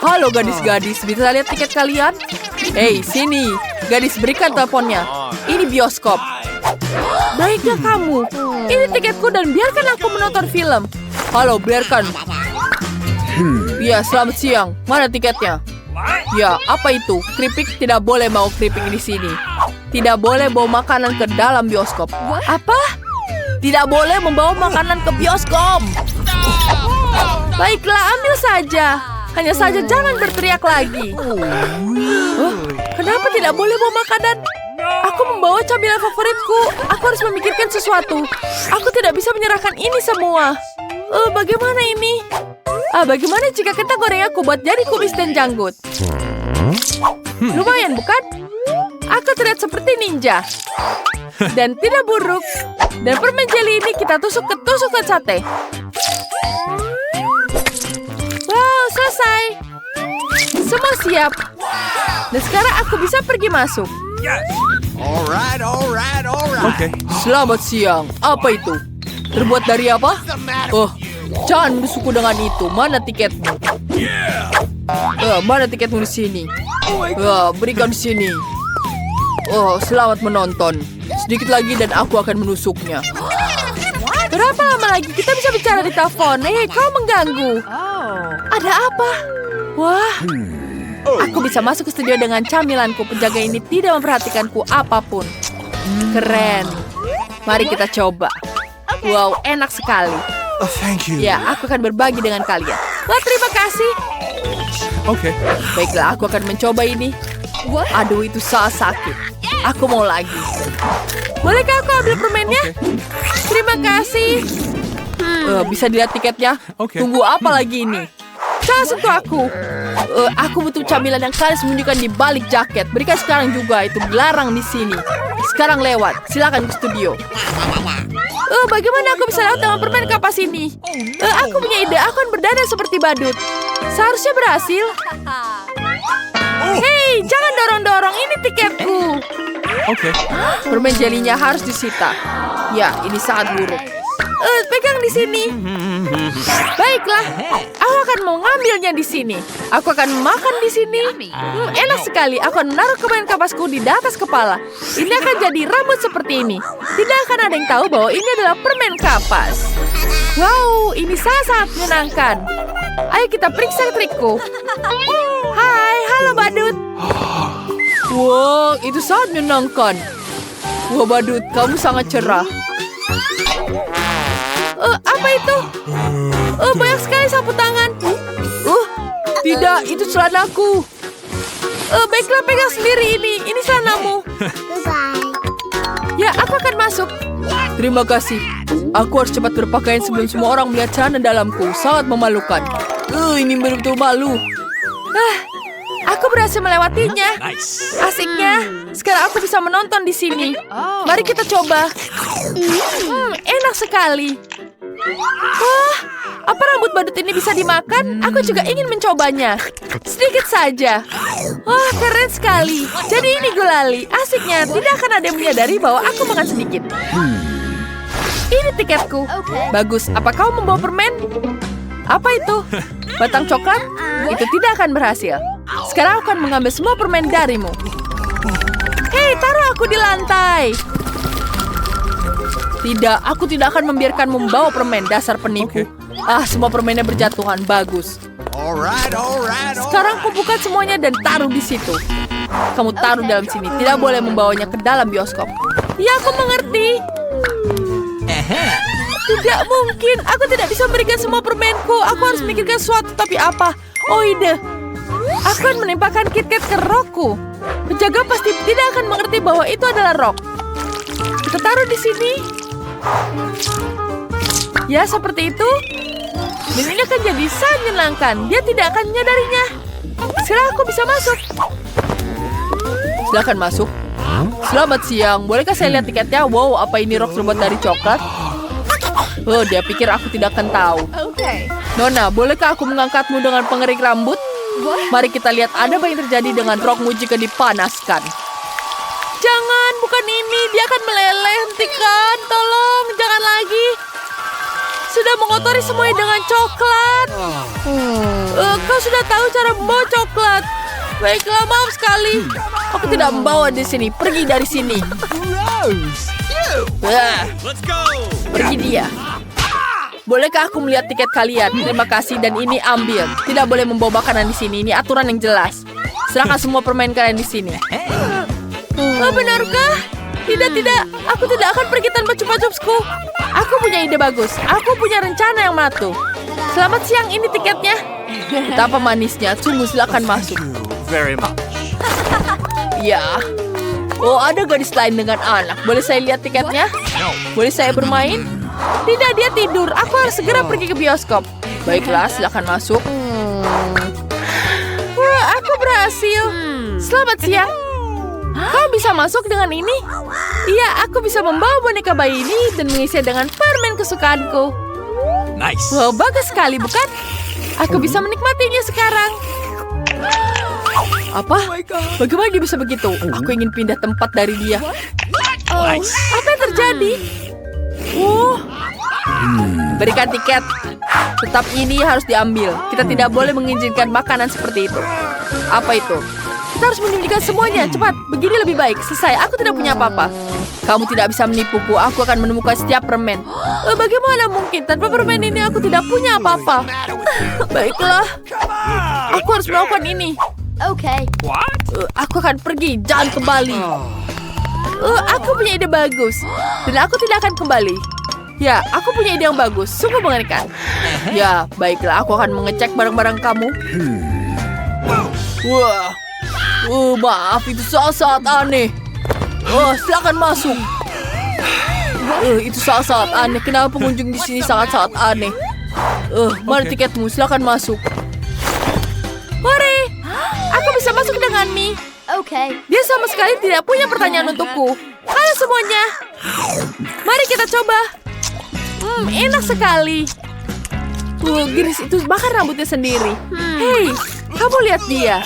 Halo gadis-gadis, bisa lihat tiket kalian? Hei, sini. Gadis, berikan teleponnya. Ini bioskop. Baiklah kamu. Ini tiketku dan biarkan aku menonton film. Halo, biarkan. Ya, selamat siang. Mana tiketnya? Ya, apa itu? Keripik tidak boleh mau keripik di sini. Tidak boleh bawa makanan ke dalam bioskop. Apa? Tidak boleh membawa makanan ke bioskop. Baiklah, ambil saja. Hanya saja jangan berteriak lagi. Kenapa tidak boleh bawa makanan? Aku membawa camilan favoritku. Aku harus memikirkan sesuatu. Aku tidak bisa menyerahkan ini semua. Bagaimana ini? Bagaimana jika kita goreng aku buat jadi kumis dan janggut? Lumayan, bukan? Aku terlihat seperti ninja. Dan tidak buruk. Dan permen jeli ini kita tusuk ke tusukan sate. Wow, selesai. Semua siap. Dan sekarang aku bisa pergi masuk. Alright. Oke. Selamat siang. Apa itu? Terbuat dari apa? Oh, jangan menusukku dengan itu. Mana tiketmu? Mana tiketmu di sini? Berikan di sini. Oh, selamat menonton. Sedikit lagi dan aku akan menusuknya. Berapa lama lagi kita bisa bicara di telepon? Kau mengganggu. Ada apa? Wah, aku bisa masuk ke studio dengan camilanku. Penjaga ini tidak memperhatikanku apapun. Keren. Mari kita coba. Wow, enak sekali. Thank you. Ya, aku akan berbagi dengan kalian. Wah, terima kasih. Okay. Baiklah, aku akan mencoba ini. Aduh, itu sangat sakit. Aku mau lagi. Bolehkah aku ambil permennya? Terima kasih. Bisa dilihat tiketnya? Oke. Tunggu apa lagi ini? Jangan sentuh aku. Aku butuh camilan yang kalian sembunyikan di balik jaket. Berikan sekarang juga, itu dilarang di sini. Sekarang lewat. Silakan ke studio. Bagaimana aku bisa lewat dengan permen kapas ini? Aku punya ide. Aku akan berdandan seperti badut. Seharusnya berhasil. Hei, jangan dorong-dorong. Ini tiketku. Okay. Permen jelinya harus disita. Ya, ini sangat buruk. Pegang di sini. Baiklah, aku akan mengambilnya di sini. Aku akan makan di sini. Enak sekali. Aku akan menaruh permen kapasku di atas kepala. Ini akan jadi rambut seperti ini. Tidak akan ada yang tahu bahwa ini adalah permen kapas. Wow, ini sangat menyenangkan. Ayo kita periksa trikku. Hai, halo badut. Wow, itu sangat menyenangkan. Wah, badut, kamu sangat cerah. Apa itu? Banyak sekali sapu tangan. Tidak, itu celanaku. Baiklah, pegang sendiri ini. Ini celanamu. Ya, aku akan masuk. Terima kasih. Aku harus cepat berpakaian sebelum semua orang melihat celana dalamku. Sangat memalukan. Ini betul-betul malu. Aku berhasil melewatinya. Asiknya. Sekarang aku bisa menonton di sini. Mari kita coba. Enak sekali. Wah, apa rambut badut ini bisa dimakan? Aku juga ingin mencobanya. Sedikit saja. Wah, keren sekali. Jadi ini gulali. Asiknya, tidak akan ada yang menyadari bahwa aku makan sedikit. Ini tiketku. Bagus, apa kau membawa permen? Apa itu? Batang coklat? Itu tidak akan berhasil. Sekarang aku akan mengambil semua permen darimu. Hei, taruh aku di lantai. Tidak, aku tidak akan membiarkan membawa permen, dasar penipu. Semua permennya berjatuhan. Bagus. Sekarang kumpulkan semuanya dan taruh di situ. Kamu taruh dalam sini. Tidak boleh membawanya ke dalam bioskop. Ya, aku mengerti. Tidak mungkin. Aku tidak bisa memberikan semua permenku. Aku harus memikirkan sesuatu. Tapi apa? Oh, ide. Aku akan menimpakan KitKat ke rokku. Penjaga pasti tidak akan mengerti bahwa itu adalah rok. Kita taruh di sini. Ya, seperti itu. Dan ini akan jadi sangat menyenangkan. Dia tidak akan menyadarinya. Sekarang aku bisa masuk. Silakan masuk. Selamat siang. Bolehkah saya lihat tiketnya? Wow, apa ini rok terbuat dari coklat? Dia pikir aku tidak akan tahu. Nona, bolehkah aku mengangkatmu dengan pengerik rambut? Mari kita lihat ada apa yang terjadi dengan rokmu jika dipanaskan. Jangan, bukan ini. Dia akan meleleh. Hentikan, tolong, jangan lagi. Sudah mengotori semuanya dengan coklat. Kau sudah tahu cara membawa coklat. Baiklah, maaf sekali. Aku tidak membawa di sini. Pergi dari sini. Let's go. Pergi dia. Bolehkah aku melihat tiket kalian? Terima kasih dan ini ambil. Tidak boleh membawa makanan di sini. Ini aturan yang jelas. Serahkan semua permen kalian di sini. Benarkah? Tidak. Aku tidak akan pergi tanpa chupa-chupsku. Aku punya ide bagus. Aku punya rencana yang matu. Selamat siang, ini tiketnya. Betapa manisnya. Sungguh, silakan masuk. Very much. Ya. Oh, ada gadis lain dengan anak. Boleh saya lihat tiketnya? Boleh saya bermain? Tidak, dia tidur. Aku harus segera pergi ke bioskop. Baiklah, silakan masuk. Wah, aku berhasil. Selamat siang. Kau bisa masuk dengan ini? Iya, aku bisa membawa boneka bayi ini dan mengisinya dengan permen kesukaanku. Nice. Wow, bagus sekali, bukan? Aku bisa menikmatinya sekarang. Apa? Bagaimana dia bisa begitu? Aku ingin pindah tempat dari dia. Nice. Apa yang terjadi? Berikan tiket. Tetap ini harus diambil. Kita tidak boleh mengizinkan makanan seperti itu. Apa itu? Kita harus menyembunyikan semuanya. Cepat, begini lebih baik. Selesai, aku tidak punya apa-apa. Kamu tidak bisa menipuku. Aku akan menemukan setiap permen. Bagaimana mungkin? Tanpa permen ini aku tidak punya apa-apa. Baiklah. Aku harus melakukan ini. Okay. Aku akan pergi, jangan kembali. Aku punya ide bagus. Dan aku tidak akan kembali. Ya, aku punya ide yang bagus. Sungguh mengerikan. Ya, baiklah, aku akan mengecek barang-barang kamu. Wah. Maaf, itu sangat aneh. Silakan masuk. Itu sangat aneh. Kenapa pengunjung di sini sangat aneh? Mana tiketmu? Silakan masuk. Hore! Aku bisa masuk dengan Mi. Okay. Dia sama sekali tidak punya pertanyaan untukku. Halo semuanya. Mari kita coba. Enak sekali. Giris itu makan rambutnya sendiri. Hei, kamu lihat dia.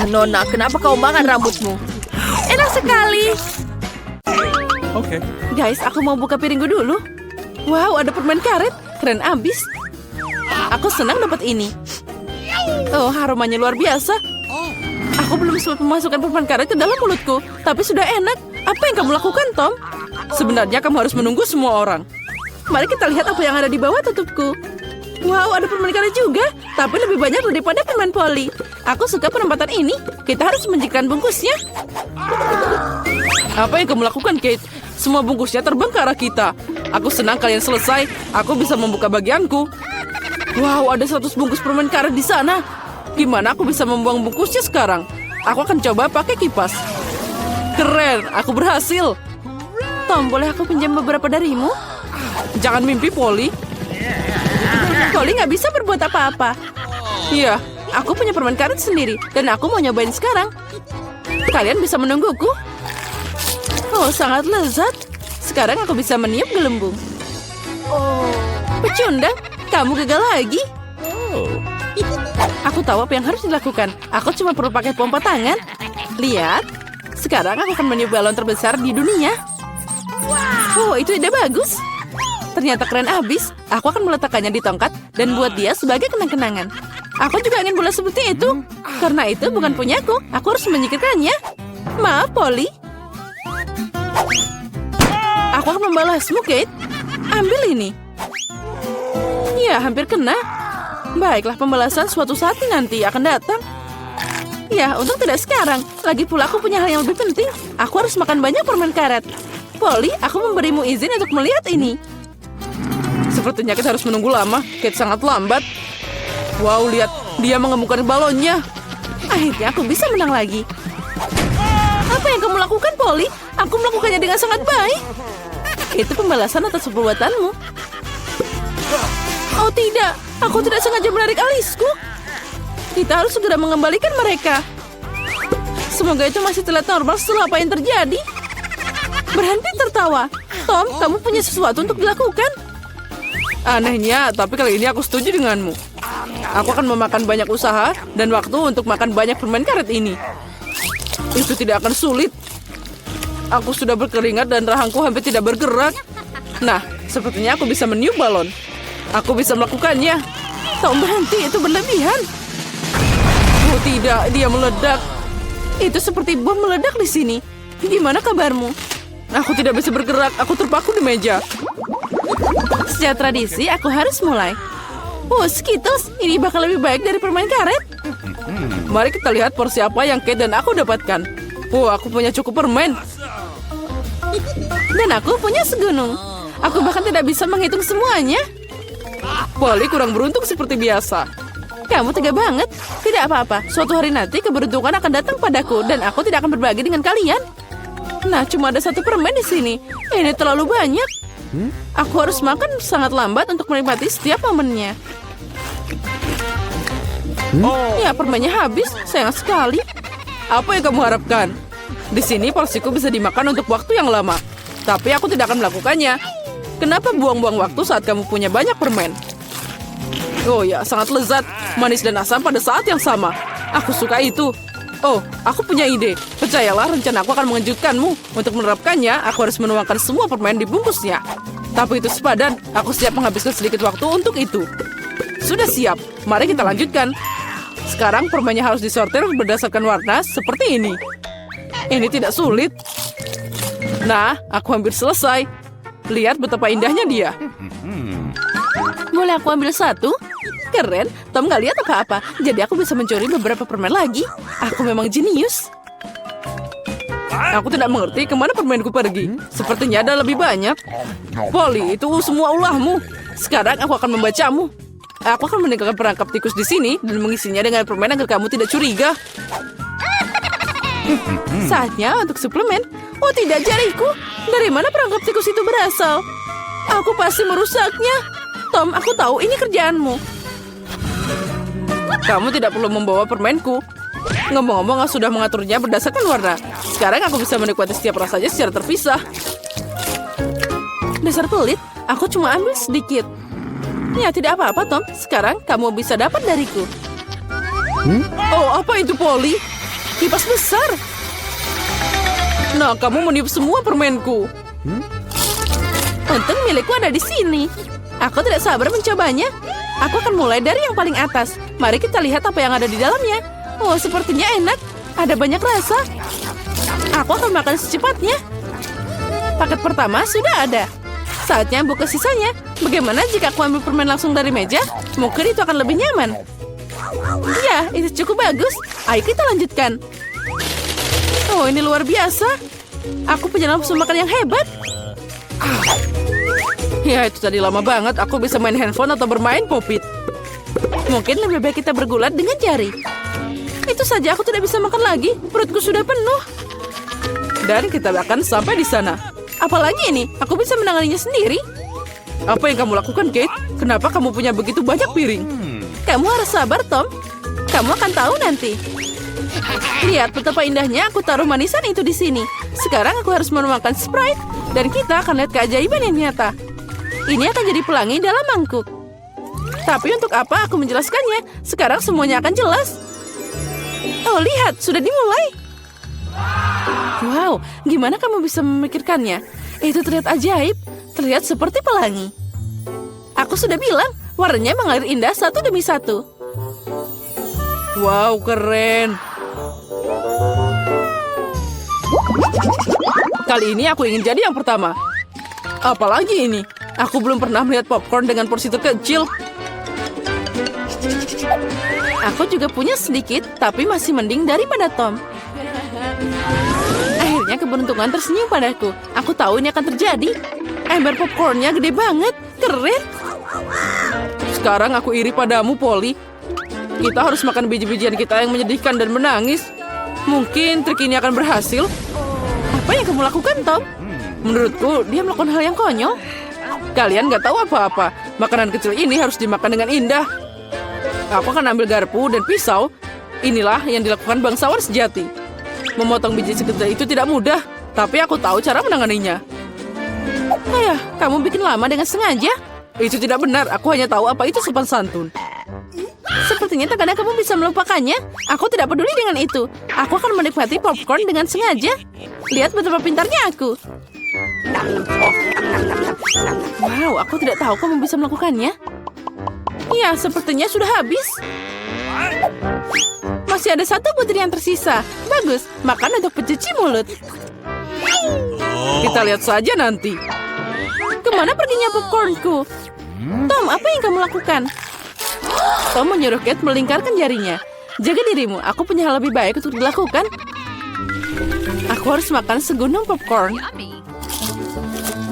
Nona, kenapa kau makan rambutmu? Enak sekali. Okay. Guys, aku mau buka piringku dulu. Wow, ada permen karet. Keren abis. Aku senang dapat ini. Oh, aromanya luar biasa. Aku belum sempat memasukkan permen karet ke dalam mulutku. Tapi sudah enak. Apa yang kamu lakukan, Tom? Sebenarnya kamu harus menunggu semua orang. Mari kita lihat apa yang ada di bawah tutupku. Wow, ada permen karet juga. Tapi lebih banyak daripada permen poli. Aku suka penempatan ini. Kita harus menjadikan bungkusnya. Apa yang kamu lakukan, Kate? Semua bungkusnya terbang ke arah kita. Aku senang kalian selesai. Aku bisa membuka bagianku. Wow, ada 100 bungkus permen karet di sana. Gimana aku bisa membuang bungkusnya sekarang? Aku akan coba pakai kipas. Keren, aku berhasil. Tom, boleh aku pinjam beberapa darimu? Jangan mimpi, Polly. Polly nggak bisa berbuat apa-apa. Iya, aku punya permen karet sendiri. Dan aku mau nyobain sekarang. Kalian bisa menungguku? Oh, sangat lezat. Sekarang aku bisa meniup gelembung. Pecundang, kamu gagal lagi. Aku tahu apa yang harus dilakukan. Aku cuma perlu pakai pompa tangan. Lihat, sekarang aku akan meniup balon terbesar di dunia. Oh, itu ide bagus. Ternyata keren abis. Aku akan meletakkannya di tongkat dan buat dia sebagai kenang-kenangan. Aku juga ingin bola seperti itu. Karena itu bukan punyaku. Aku harus menyingkirkannya. Maaf, Polly. Aku akan membalasmu, Kate. Ambil ini. Ya, hampir kena. Baiklah, pembalasan suatu saat nanti akan datang. Ya, untung tidak sekarang. Lagi pula aku punya hal yang lebih penting. Aku harus makan banyak permen karet. Polly, aku memberimu izin untuk melihat ini. Sepertinya kita harus menunggu lama. Kate sangat lambat. Wow, lihat. Dia mengemukkan balonnya. Akhirnya aku bisa menang lagi. Apa yang kamu lakukan, Polly? Aku melakukannya dengan sangat baik. Itu pembalasan atas perbuatanmu. Oh tidak, aku tidak sengaja menarik alisku. Kita harus segera mengembalikan mereka. Semoga itu masih terlihat normal setelah apa yang terjadi. Berhenti tertawa. Tom, kamu punya sesuatu untuk dilakukan. Anehnya, tapi kali ini aku setuju denganmu. Aku akan memakan banyak usaha dan waktu untuk makan banyak permen karet ini. Itu tidak akan sulit. Aku sudah berkeringat dan rahangku hampir tidak bergerak. Nah, sepertinya aku bisa meniup balon. Aku bisa melakukannya. Tom, berhenti, itu berlebihan. Oh tidak, dia meledak. Itu seperti bom meledak di sini. Gimana kabarmu? Aku tidak bisa bergerak, aku terpaku di meja. Sejak tradisi, aku harus mulai. Oh, Skittles, ini bakal lebih baik dari permen karet. Mari kita lihat porsi apa yang Kate dan aku dapatkan. Oh, aku punya cukup permen. Dan aku punya segunung. Aku bahkan tidak bisa menghitung semuanya. Polly kurang beruntung seperti biasa. Kamu tega banget. Tidak apa-apa, suatu hari nanti keberuntungan akan datang padaku dan aku tidak akan berbagi dengan kalian. Nah, cuma ada satu permen di sini. Ini terlalu banyak. Aku harus makan sangat lambat untuk menikmati setiap momennya. Ya, permennya habis. Sayang sekali. Apa yang kamu harapkan? Di sini porsiku bisa dimakan untuk waktu yang lama. Tapi aku tidak akan melakukannya. Kenapa buang-buang waktu saat kamu punya banyak permen? Oh ya, sangat lezat. Manis dan asam pada saat yang sama. Aku suka itu. Oh, aku punya ide. Percayalah, rencana aku akan mengejutkanmu. Untuk menerapkannya, aku harus menuangkan semua permen di bungkusnya. Tapi itu sepadan. Aku siap menghabiskan sedikit waktu untuk itu. Sudah siap. Mari kita lanjutkan. Sekarang permennya harus disortir berdasarkan warna seperti ini. Ini tidak sulit. Nah, aku hampir selesai. Lihat betapa indahnya dia. Boleh aku ambil satu? Keren, Tom gak lihat apa-apa. Jadi aku bisa mencuri beberapa permen lagi. Aku memang jenius. Aku tidak mengerti kemana permenku pergi. Sepertinya ada lebih banyak. Polly, itu semua ulahmu. Sekarang aku akan membacamu. Aku akan meninggalkan perangkap tikus di sini dan mengisinya dengan permen agar kamu tidak curiga. Saatnya untuk suplemen. Oh tidak, jariku. Dari mana perangkap tikus itu berasal? Aku pasti merusaknya. Tom, aku tahu ini kerjaanmu. Kamu tidak perlu membawa permenku. Ngomong-ngomong, aku sudah mengaturnya berdasarkan warna. Sekarang aku bisa menikmati setiap rasanya secara terpisah. Dasar pelit, aku cuma ambil sedikit. Ya, tidak apa-apa, Tom. Sekarang kamu bisa dapat dariku. Oh, apa itu, Polly? Kipas besar. Nah, kamu meniup semua permenku. Untung milikku ada di sini. Aku tidak sabar mencobanya. Aku akan mulai dari yang paling atas. Mari kita lihat apa yang ada di dalamnya. Oh, sepertinya enak. Ada banyak rasa. Aku akan makan secepatnya. Paket pertama sudah ada. Saatnya buka sisanya. Bagaimana jika aku ambil permen langsung dari meja? Mungkin itu akan lebih nyaman. Ya, itu cukup bagus. Ayo kita lanjutkan. Oh, ini luar biasa. Aku punya nafsu makan yang hebat. Ya, itu tadi lama banget. Aku bisa main handphone atau bermain popit. Mungkin lebih baik kita bergulat dengan jari. Itu saja, aku tidak bisa makan lagi. Perutku sudah penuh. Dan kita akan sampai di sana. Apalagi ini, aku bisa menanganinya sendiri. Apa yang kamu lakukan, Kate? Kenapa kamu punya begitu banyak piring? Kamu harus sabar, Tom. Kamu akan tahu nanti. Lihat betapa indahnya aku taruh manisan itu di sini. Sekarang aku harus menuangkan Sprite. Dan kita akan lihat keajaiban yang nyata. Ini akan jadi pelangi dalam mangkuk. Tapi untuk apa aku menjelaskannya? Sekarang semuanya akan jelas. Oh, lihat, sudah dimulai. Wow, gimana kamu bisa memikirkannya? Itu terlihat ajaib. Terlihat seperti pelangi. Aku sudah bilang, warnanya mengalir indah satu demi satu. Wow, keren. Kali ini aku ingin jadi yang pertama. Apalagi ini? Aku belum pernah melihat popcorn dengan porsi terkecil. Aku juga punya sedikit, tapi masih mending daripada Tom. Akhirnya keberuntungan tersenyum padaku. Aku tahu ini akan terjadi. Ember popcornnya gede banget. Keren. Sekarang aku iri padamu, Polly. Kita harus makan biji-bijian kita yang menyedihkan dan menangis. Mungkin trik ini akan berhasil. Apa yang kamu lakukan, Tom? Menurutku, dia melakukan hal yang konyol. Kalian gak tahu apa-apa. Makanan kecil ini harus dimakan dengan indah. Aku akan ambil garpu dan pisau. Inilah yang dilakukan bangsawan sejati. Memotong biji sekecil itu tidak mudah, tapi aku tahu cara menanganinya. Ayah, kamu bikin lama dengan sengaja? Itu tidak benar, aku hanya tahu apa itu sopan santun. Sepertinya terkadang kamu bisa melupakannya. Aku tidak peduli dengan itu. Aku akan menikmati popcorn dengan sengaja. Lihat betapa pintarnya aku. Wow, aku tidak tahu kamu bisa melakukannya. Ya, sepertinya sudah habis. Masih ada satu butir yang tersisa. Bagus, makan untuk pencuci mulut. Kita lihat saja nanti. Kemana perginya popcornku? Tom, apa yang kamu lakukan? Tom menyuruh Kate melingkarkan jarinya. Jaga dirimu, aku punya hal lebih baik untuk dilakukan. Aku harus makan segunung popcorn.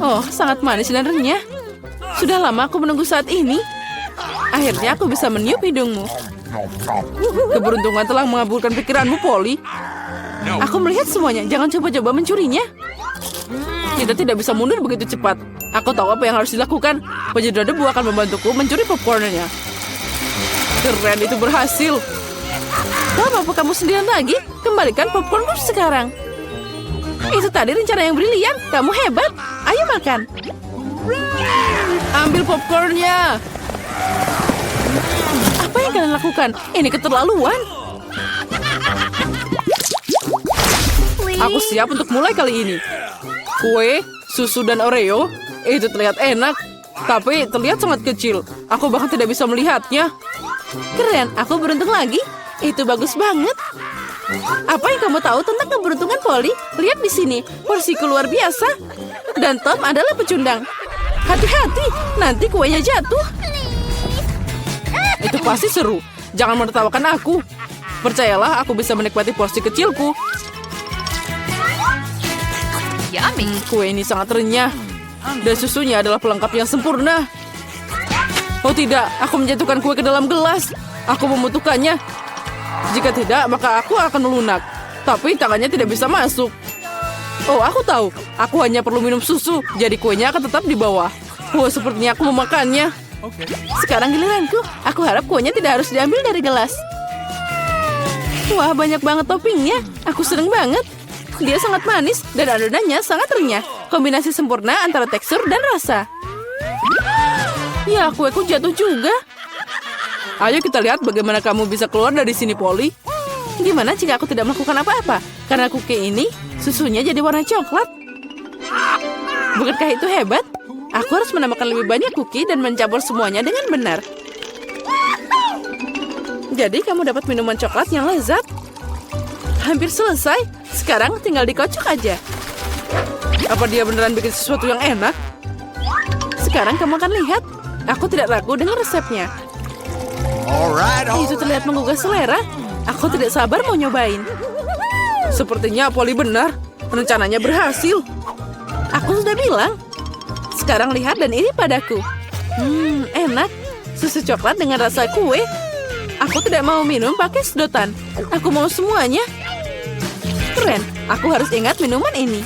Oh, sangat manis dan renyah. Sudah lama aku menunggu saat ini. Akhirnya aku bisa meniup hidungmu. Keberuntungan telah mengabulkan pikiranmu, Polly. Aku melihat semuanya, jangan coba-coba mencurinya. Kita tidak bisa mundur begitu cepat. Aku tahu apa yang harus dilakukan. Penyedot debu akan membantuku mencuri popcornnya. Keren, itu berhasil. Tom, apa kamu sendirian lagi? Kembalikan popcornku sekarang. Itu tadi rencana yang brilian. Kamu hebat. Ayo makan. Ambil popcornnya. Apa yang kalian lakukan? Ini keterlaluan. Aku siap untuk mulai kali ini. Kue, susu, dan Oreo. Itu terlihat enak. Tapi terlihat sangat kecil. Aku bahkan tidak bisa melihatnya. Keren, aku beruntung lagi. Itu bagus banget. Apa yang kamu tahu tentang keberuntungan, Polly? Lihat di sini, porsiku luar biasa. Dan Tom adalah pecundang. Hati-hati, nanti kuenya jatuh. Itu pasti seru. Jangan menertawakan aku. Percayalah, aku bisa menikmati porsi kecilku. Yummy. Kue ini sangat renyah. Dan susunya adalah pelengkap yang sempurna. Oh tidak, aku menjatuhkan kue ke dalam gelas. Aku membutuhkannya. Jika tidak, maka aku akan melunak. Tapi tangannya tidak bisa masuk. Oh, aku tahu. Aku hanya perlu minum susu, jadi kuenya akan tetap di bawah. Oh, sepertinya aku memakannya. Sekarang giliranku. Aku harap kuenya tidak harus diambil dari gelas. Wah, banyak banget toppingnya. Aku seneng banget. Dia sangat manis dan adonannya sangat renyah. Kombinasi sempurna antara tekstur dan rasa. Ya, kueku jatuh juga. Ayo kita lihat bagaimana kamu bisa keluar dari sini, Polly. Gimana jika aku tidak melakukan apa-apa? Karena cookie ini, susunya jadi warna coklat. Bukankah itu hebat? Aku harus menambahkan lebih banyak cookie dan mencampur semuanya dengan benar. Jadi kamu dapat minuman coklat yang lezat. Hampir selesai. Sekarang tinggal dikocok aja. Apa dia beneran bikin sesuatu yang enak? Sekarang kamu akan lihat. Aku tidak ragu dengan resepnya. Itu terlihat menggugah selera. Aku tidak sabar mau nyobain. Sepertinya Polly benar. Rencananya berhasil. Aku sudah bilang. Sekarang lihat dan iri padaku. Enak. Susu coklat dengan rasa kue. Aku tidak mau minum pakai sedotan. Aku mau semuanya. Keren. Aku harus ingat minuman ini.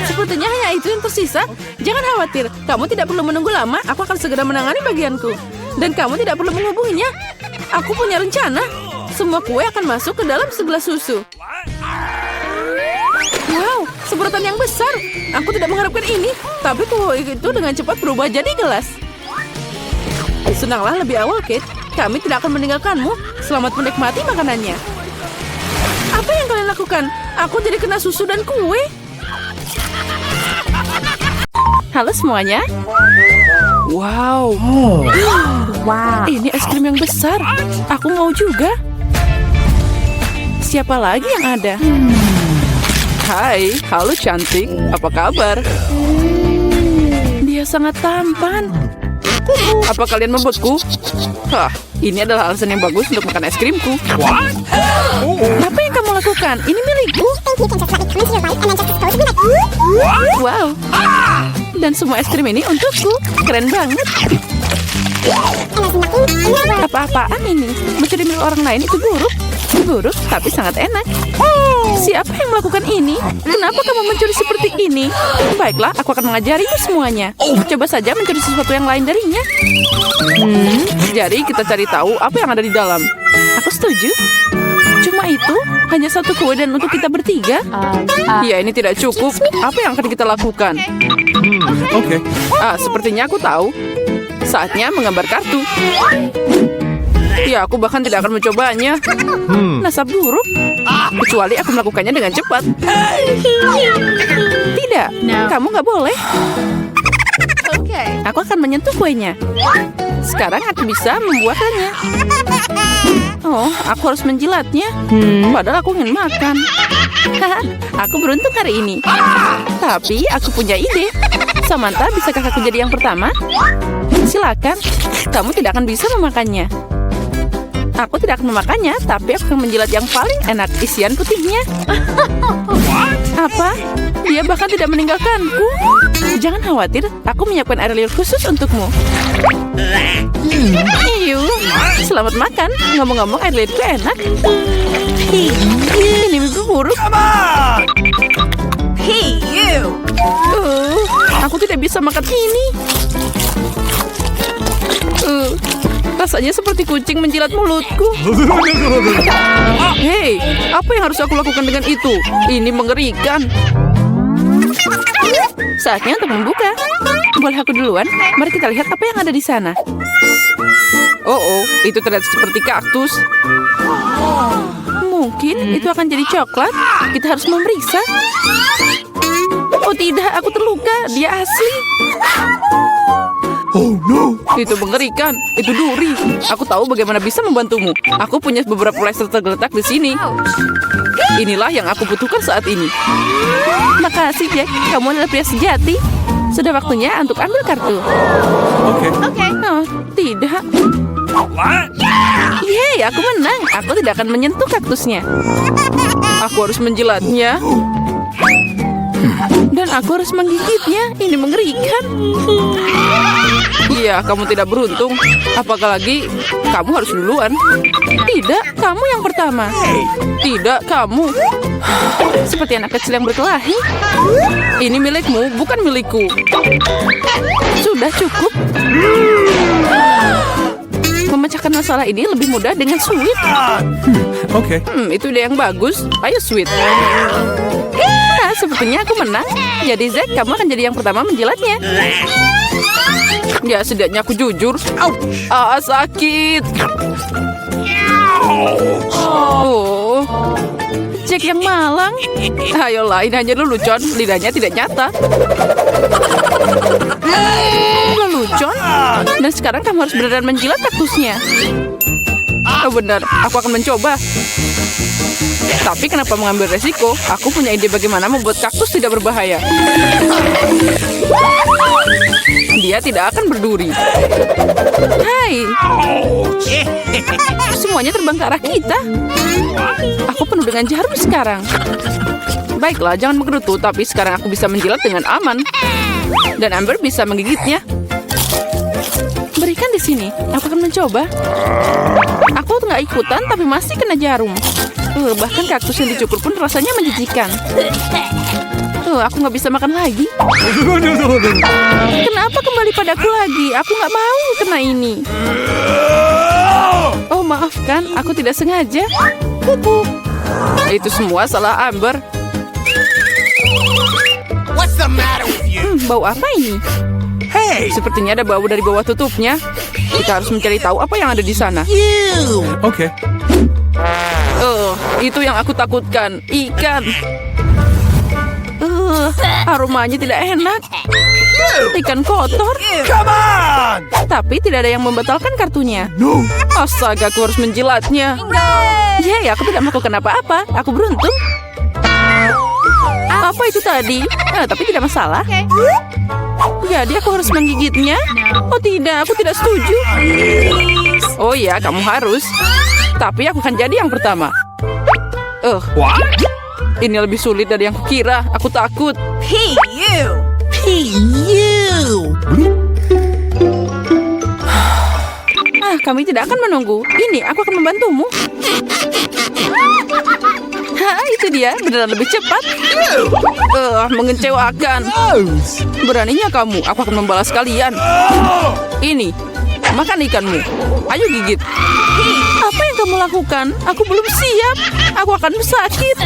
Sepertinya hanya itu yang tersisa. Jangan khawatir. Kamu tidak perlu menunggu lama. Aku akan segera menangani bagianku. Dan kamu tidak perlu menghubunginya. Aku punya rencana. Semua kue akan masuk ke dalam segelas susu. Wow, semprotan yang besar. Aku tidak mengharapkan ini. Tapi kue itu dengan cepat berubah jadi gelas. Senanglah lebih awal, Kate. Kami tidak akan meninggalkanmu. Selamat menikmati makanannya. Apa yang kalian lakukan? Aku jadi kena susu dan kue. Halo semuanya. Wow. Wow. Ini es krim yang besar. Aku mau juga. Siapa lagi yang ada? Hai, halo cantik. Apa kabar? Dia sangat tampan. Apa kalian membeku? Hah, ini adalah alasan yang bagus untuk makan es krimku. Apa yang kamu lakukan? Ini milikku. Wow. Dan semua es krim ini untukku. Keren banget. Apa-apaan ini? Mencuri milik orang lain itu buruk. Buruk, tapi sangat enak. Siapa yang melakukan ini? Kenapa kamu mencuri seperti ini? Baiklah, aku akan mengajarimu semuanya. Coba saja mencuri sesuatu yang lain darinya. Jadi kita cari tahu apa yang ada di dalam. Aku setuju. Cuma itu? Hanya satu kue dan untuk kita bertiga? Ya, ini tidak cukup. Apa yang akan kita lakukan? Okay. Sepertinya aku tahu. Saatnya menggambar kartu. Ya, aku bahkan tidak akan mencobanya. Nasab buruk. Kecuali aku melakukannya dengan cepat. Tidak, kamu nggak boleh. Okay. Aku akan menyentuh kuenya. Sekarang aku bisa membuahkannya. Oh, aku harus menjilatnya. Padahal aku ingin makan. Haha, aku beruntung hari ini. Tapi aku punya ide. Samantha, bisakah aku jadi yang pertama? Silakan. Kamu tidak akan bisa memakannya. Aku tidak akan memakannya, tapi aku akan menjilat yang paling enak, isian putihnya. Apa? Dia bahkan tidak meninggalkanku. Jangan khawatir, aku menyiapkan air liur khusus untukmu. Iyu, selamat makan. Ngomong-ngomong, air liurku enak. Ini mimpi buruk. Hey, you. Aku tidak bisa makan ini. Rasanya seperti kucing menjilat mulutku. Hei, apa yang harus aku lakukan dengan itu? Ini mengerikan. Saatnya untuk membuka. Boleh aku duluan? Mari kita lihat apa yang ada di sana. Oh, itu terlihat seperti kaktus. Mungkin itu akan jadi coklat. Kita harus memeriksa. Oh tidak, aku terluka. Dia asli. Oh no! Itu mengerikan. Itu duri. Aku tahu bagaimana bisa membantumu. Aku punya beberapa plester tergeletak di sini. Inilah yang aku butuhkan saat ini. Makasih, Jack. Kamu adalah pria sejati. Sudah waktunya untuk ambil kartu. Okay. Okay. Oh, tidak. What? Yeay, aku menang. Aku tidak akan menyentuh kaktusnya. Aku harus menjilatnya. Dan aku harus menggigitnya. Ini mengerikan. Iya, kamu tidak beruntung. Apalagi kamu harus duluan. Tidak, kamu yang pertama. Tidak, kamu. Seperti anak kecil yang berkelahi. Ini milikmu, bukan milikku. Sudah cukup. Memecahkan masalah ini lebih mudah dengan sweet. Okay. Itu ide yang bagus. Ayo sweet. Sepertinya aku menang. Jadi Zack, kamu akan jadi yang pertama menjilatnya. Ya, setidaknya aku jujur. Sakit. Oh, Jack yang malang. Ayolah, ini hanya lelucon. Lidahnya tidak nyata. Lelucon? Dan sekarang kamu harus beneran menjilat kaktusnya. Oh benar, aku akan mencoba. Tapi kenapa mengambil resiko? Aku punya ide bagaimana membuat kaktus tidak berbahaya. Dia tidak akan berduri. Hai. Semuanya terbang ke arah kita. Aku penuh dengan jarum sekarang. Baiklah, jangan menggerutu. Tapi sekarang aku bisa menjilat dengan aman. Dan Amber bisa menggigitnya. Berikan di sini. Aku akan mencoba. Aku nggak ikutan, tapi masih kena jarum. Bahkan kaktus yang dicukur pun rasanya menjijikan. Aku nggak bisa makan lagi. Kenapa kembali padaku lagi? Aku nggak mau kena ini. Oh, maafkan. Aku tidak sengaja. Itu semua salah Amber. What's the matter with you? Bau apa ini? Hey! Sepertinya ada bau dari bawah tutupnya. Kita harus mencari tahu apa yang ada di sana. Okay. Itu yang aku takutkan. Ikan. Aromanya tidak enak. Ikan kotor. Come on! Tapi tidak ada yang membatalkan kartunya. No! Astaga, aku harus menjilatnya. Yeay, aku tidak melakukan apa-apa. Aku beruntung. Apa itu tadi? Tapi tidak masalah. Jadi aku harus menggigitnya? Oh tidak, aku tidak setuju. Oh iya, kamu harus. Tapi aku akan jadi yang pertama. What? Ini lebih sulit dari yang kukira. Aku takut. Hey, you. Kami tidak akan menunggu. Ini, aku akan membantumu. Itu dia, beneran lebih cepat. Mengecewakan. Beraninya kamu, aku akan membalas kalian. Ini, makan ikanmu. Ayo gigit. Apa yang kamu lakukan? Aku belum siap. Aku akan sakit.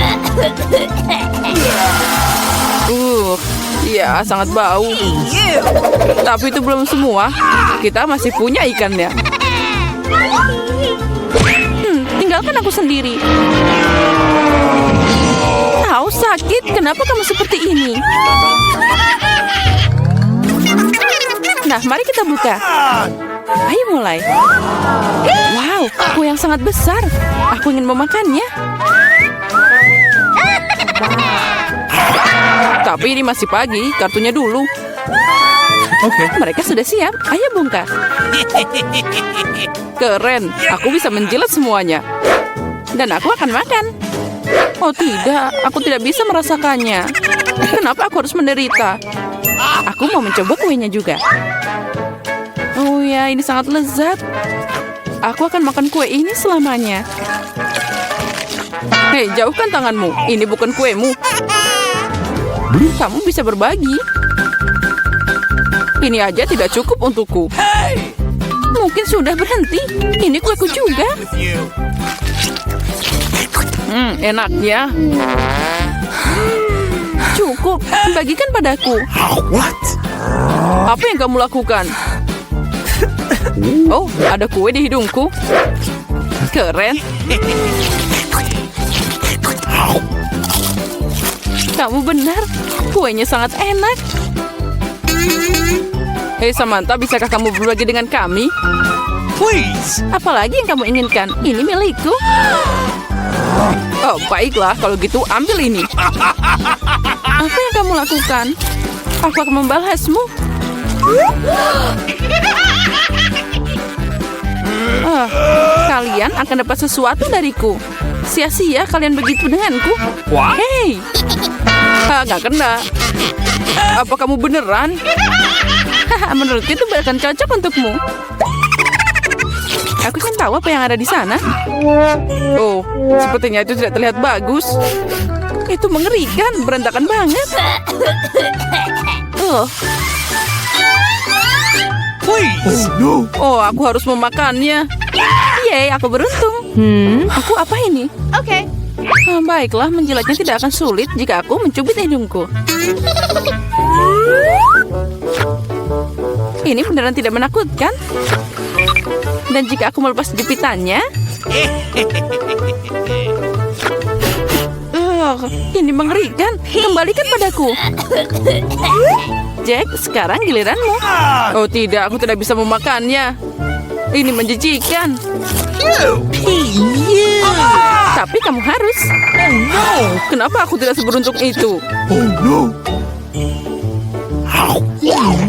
Ya, sangat bau. Tapi itu belum semua. Kita masih punya ikannya. Tinggalkan aku sendiri. Tahu sakit? Kenapa kamu seperti ini? Nah, mari kita buka. Ayo mulai. Wow, kue yang sangat besar. Aku ingin memakannya. Tapi ini masih pagi, kartunya dulu. Okay. Mereka sudah siap. Ayo bongkar. Keren, aku bisa menjilat semuanya. Dan aku akan makan. Oh tidak, aku tidak bisa merasakannya. Kenapa aku harus menderita? Aku mau mencoba kuenya juga. Oh ya, ini sangat lezat. Aku akan makan kue ini selamanya. Hei, jauhkan tanganmu. Ini bukan kuemu. Kamu bisa berbagi. Ini aja tidak cukup untukku. Mungkin sudah berhenti. Ini kueku juga. Enaknya. Cukup, bagikan padaku. What? Apa yang kamu lakukan? Oh, ada kue di hidungku. Keren. Kamu benar, kuenya sangat enak. Hei Samantha, bisakah kamu berbagi dengan kami? Please. Apalagi yang kamu inginkan? Ini milikku. Oh, baiklah. Kalau gitu, ambil ini. Apa yang kamu lakukan? Aku akan membalasmu. Kalian akan dapat sesuatu dariku. Sia-sia kalian begitu denganku. What? Hei, nggak kena. Apa kamu beneran? Menurutku itu bahkan cocok untukmu. Aku kan tahu apa yang ada di sana. Oh, sepertinya itu tidak terlihat bagus. Itu mengerikan, berantakan banget. Please. Oh, no. Oh, aku harus memakannya. Yeay, aku beruntung. Aku apa ini? Okay. Baiklah, menjilatnya tidak akan sulit jika aku mencubit hidungku. Ini beneran tidak menakutkan. Dan jika aku melepas jepitannya... ini mengerikan. Kembalikan padaku. Jack, sekarang giliranmu. Oh tidak, aku tidak bisa memakannya. Ini menjijikan. Tapi kamu harus. Oh no. Kenapa aku tidak seberuntung itu? Oh no.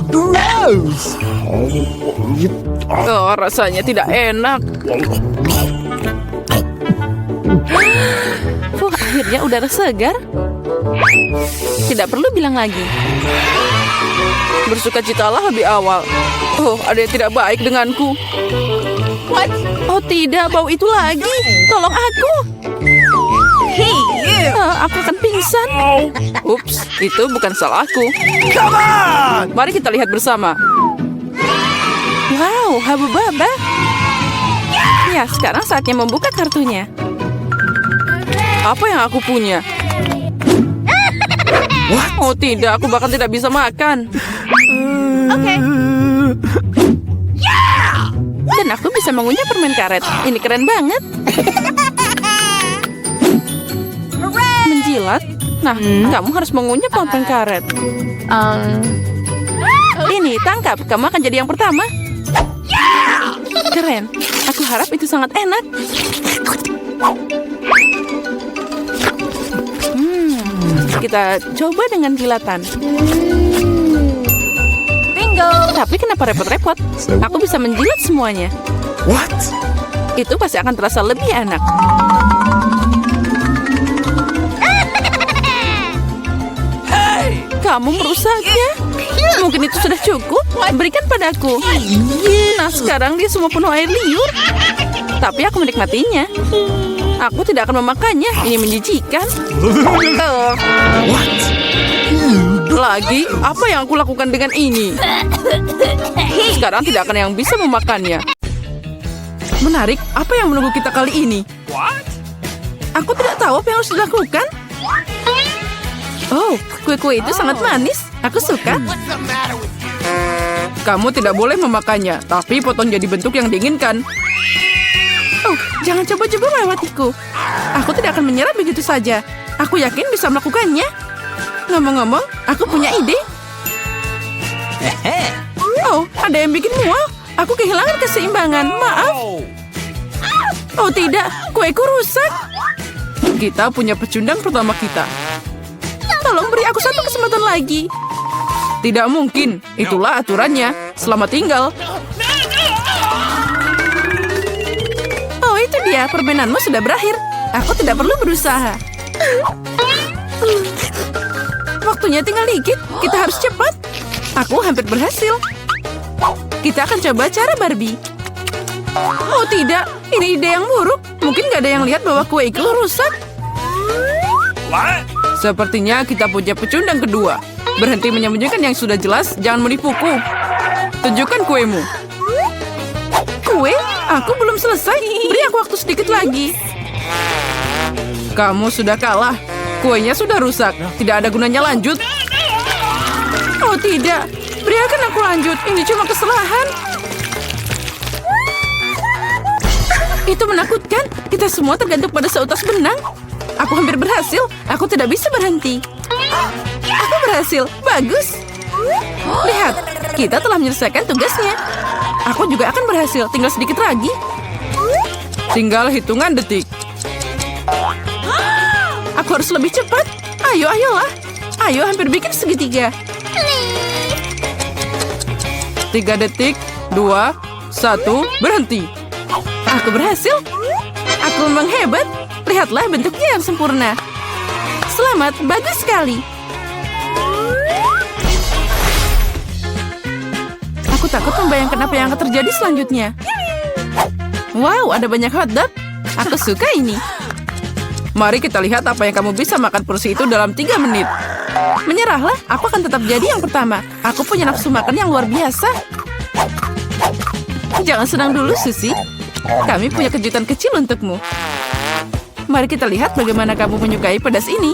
Gross. Oh, rasanya tidak enak. Akhirnya udara segar. Tidak perlu bilang lagi. Bersukacitalah lebih awal. Oh, ada yang tidak baik denganku. What? Oh tidak, bau itu lagi. Tolong aku. Hey, you. Aku akan pingsan. Ups, itu bukan salahku. Come on. Mari kita lihat bersama. Wow, Habubaba. Ya, sekarang saatnya membuka kartunya. Apa yang aku punya? Oh tidak, aku bahkan tidak bisa makan. Okay. Dan aku bisa mengunyah permen karet. Ini keren banget. Menjilat? Nah, kamu harus mengunyah permen karet. Ini, tangkap. Kamu akan jadi yang pertama. Keren. Aku harap itu sangat enak. Kita coba dengan jilatan. Bingo. Tapi kenapa repot-repot? Aku bisa menjilat semuanya. What? Itu pasti akan terasa lebih enak. Hey. Kamu merusaknya. Mungkin itu sudah cukup. Berikan padaku. Nah, sekarang dia semua penuh air liur. Tapi aku menikmatinya. Aku tidak akan memakannya. Ini menjijikan. What? Lagi, apa yang aku lakukan dengan ini? Sekarang tidak akan yang bisa memakannya. Menarik, apa yang menunggu kita kali ini? What? Aku tidak tahu apa yang harus dilakukan. Oh, kue-kue itu sangat manis. Aku suka. Kamu tidak boleh memakannya, tapi potong jadi bentuk yang diinginkan. Oh, jangan coba-coba melewatiku. Aku tidak akan menyerah begitu saja. Aku yakin bisa melakukannya. Ngomong-ngomong, aku punya ide. Oh, ada yang bikin mual. Aku kehilangan keseimbangan. Maaf. Oh tidak, kueku rusak. Kita punya pecundang pertama kita. Tolong beri aku satu kesempatan lagi. Tidak mungkin, itulah aturannya. Selamat tinggal. Oh itu dia, permainanmu sudah berakhir. Aku tidak perlu berusaha. Waktunya tinggal dikit, kita harus cepat. Aku hampir berhasil. Kita akan coba cara Barbie. Oh tidak, ini ide yang buruk. Mungkin gak ada yang lihat bahwa kue itu rusak. What? Sepertinya kita punya pecundang kedua. Berhenti menyembunyikan yang sudah jelas, jangan menipuku. Tunjukkan kuemu. Kue? Aku belum selesai. Beri aku waktu sedikit lagi. Kamu sudah kalah. Kuenya sudah rusak. Tidak ada gunanya lanjut. Oh tidak. Biarkan aku lanjut. Ini cuma kesalahan. Itu menakutkan. Kita semua tergantung pada seutas benang. Aku hampir berhasil. Aku tidak bisa berhenti. Aku berhasil. Bagus. Lihat. Kita telah menyelesaikan tugasnya. Aku juga akan berhasil. Tinggal sedikit lagi. Tinggal hitungan detik. Aku harus lebih cepat. Ayo, ayolah. Ayo, hampir bikin segitiga. 3 detik, 2, 1, berhenti. Aku berhasil. Aku memang hebat. Lihatlah bentuknya yang sempurna. Selamat, bagus sekali. Aku takut membayangkan apa yang akan terjadi selanjutnya. Wow, ada banyak hotdog. Aku suka ini. Mari kita lihat apa yang kamu bisa makan porsi itu dalam 3 menit. Menyerahlah, aku akan tetap jadi yang pertama. Aku punya nafsu makan yang luar biasa. Jangan senang dulu, Susie. Kami punya kejutan kecil untukmu. Mari kita lihat bagaimana kamu menyukai pedas ini.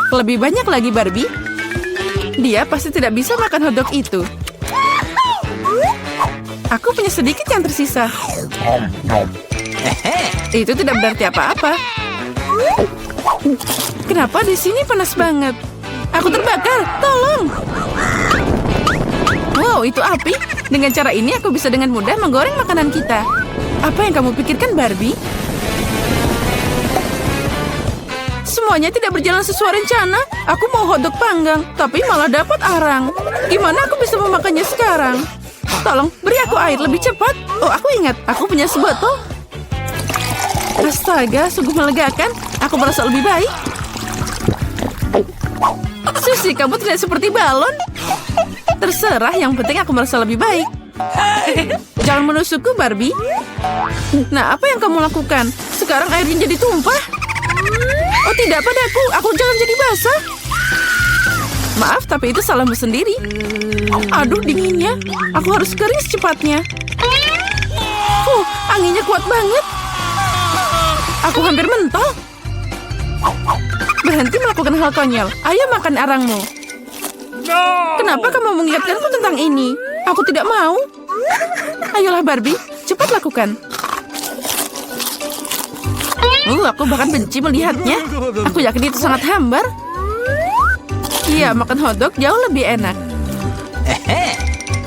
Lebih banyak lagi, Barbie. Dia pasti tidak bisa makan hotdog itu. Aku punya sedikit yang tersisa. Itu tidak berarti apa-apa. Kenapa di sini panas banget? Aku terbakar, tolong! Wow, itu api. Dengan cara ini aku bisa dengan mudah menggoreng makanan kita. Apa yang kamu pikirkan, Barbie? Semuanya tidak berjalan sesuai rencana. Aku mau hotdog panggang, tapi malah dapat arang. Gimana aku bisa memakannya sekarang? Tolong, beri aku air lebih cepat. Oh, aku ingat, aku punya sebotol. Astaga, sungguh melegakan. Aku merasa lebih baik. Susie, kamu tidak seperti balon. Terserah, yang penting aku merasa lebih baik. Jangan menusukku, Barbie. Nah, apa yang kamu lakukan? Sekarang airnya jadi tumpah. Oh tidak, padaku. Aku jangan jadi basah. Maaf, tapi itu salahmu sendiri. Aduh, dinginnya. Aku harus kering secepatnya. Anginnya kuat banget. Aku hampir mental. Berhenti melakukan hal konyol. Ayo makan arangmu. Kenapa kamu mengingatkanku tentang ini? Aku tidak mau. Ayolah Barbie, cepat lakukan. Aku bahkan benci melihatnya. Aku yakin itu sangat hambar. Iya, makan hotdog jauh lebih enak.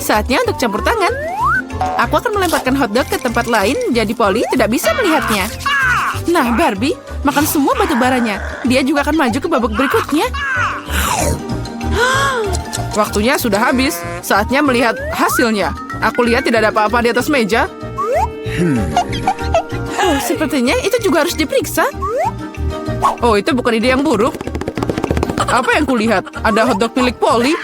Saatnya untuk campur tangan. Aku akan melemparkan hotdog ke tempat lain, jadi Polly tidak bisa melihatnya. Nah, Barbie, makan semua batu baranya. Dia juga akan maju ke babak berikutnya. Waktunya sudah habis. Saatnya melihat hasilnya. Aku lihat tidak ada apa-apa di atas meja. Oh, sepertinya itu juga harus diperiksa. Oh, itu bukan ide yang buruk. Apa yang kulihat? Ada hotdog milik Polly.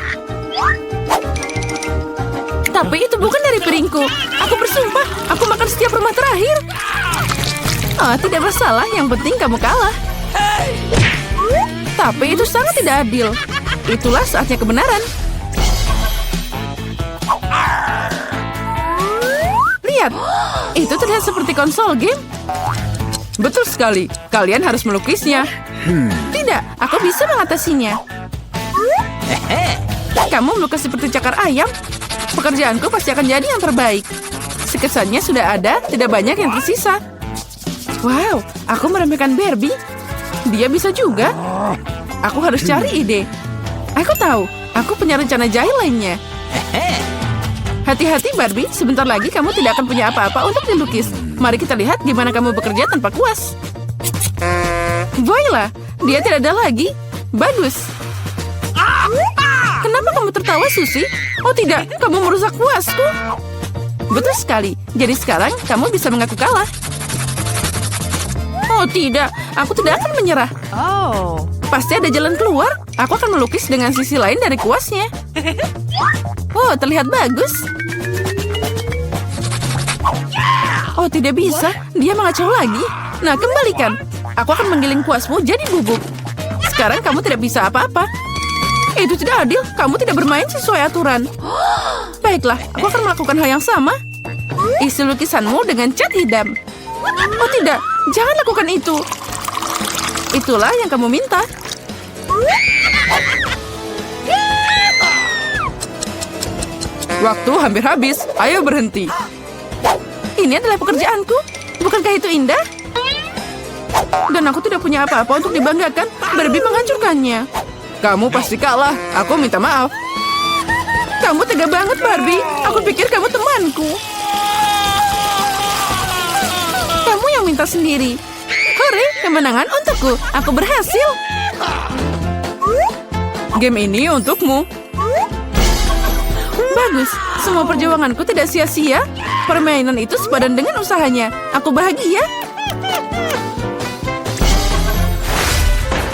Tapi itu bukan dari piringku. Aku bersumpah, aku makan setiap rumah terakhir. Tidak masalah, yang penting kamu kalah. Tapi itu sangat tidak adil. Itulah saatnya kebenaran. Lihat, itu terlihat seperti konsol game. Betul sekali, kalian harus melukisnya. Tidak, aku bisa mengatasinya. Kamu melukis seperti cakar ayam. Pekerjaanku pasti akan jadi yang terbaik. Skedsanya sudah ada, tidak banyak yang tersisa. Wow, aku meremehkan Barbie. Dia bisa juga. Aku harus cari ide. Aku tahu, aku punya rencana jahil lainnya. Hati-hati Barbie, sebentar lagi kamu tidak akan punya apa-apa untuk dilukis. Mari kita lihat gimana kamu bekerja tanpa kuas. Voila, dia tidak ada lagi. Bagus. Kenapa kamu tertawa, Susi? Oh tidak, kamu merusak kuasku. Betul sekali. Jadi sekarang kamu bisa mengaku kalah. Oh tidak, aku tidak akan menyerah. Oh. Pasti ada jalan keluar. Aku akan melukis dengan sisi lain dari kuasnya. Oh, terlihat bagus. Oh, tidak bisa. Dia mengacau lagi. Nah, kembalikan. Aku akan menggiling kuasmu jadi bubuk. Sekarang kamu tidak bisa apa-apa. Itu tidak adil. Kamu tidak bermain sesuai aturan. Baiklah, aku akan melakukan hal yang sama. Isi lukisanmu dengan cat hitam. Oh tidak, jangan lakukan itu. Itulah yang kamu minta. Waktu hampir habis. Ayo berhenti. Ini adalah pekerjaanku. Bukankah itu indah? Dan aku tidak punya apa-apa untuk dibanggakan. Barbie menghancurkannya. Kamu pasti kalah. Aku minta maaf. Kamu tega banget, Barbie. Aku pikir kamu temanku. Kamu yang minta sendiri. Hore, kemenangan untukku. Aku berhasil. Game ini untukmu. Bagus. Semua perjuanganku tidak sia-sia. Permainan itu sepadan dengan usahanya. Aku bahagia.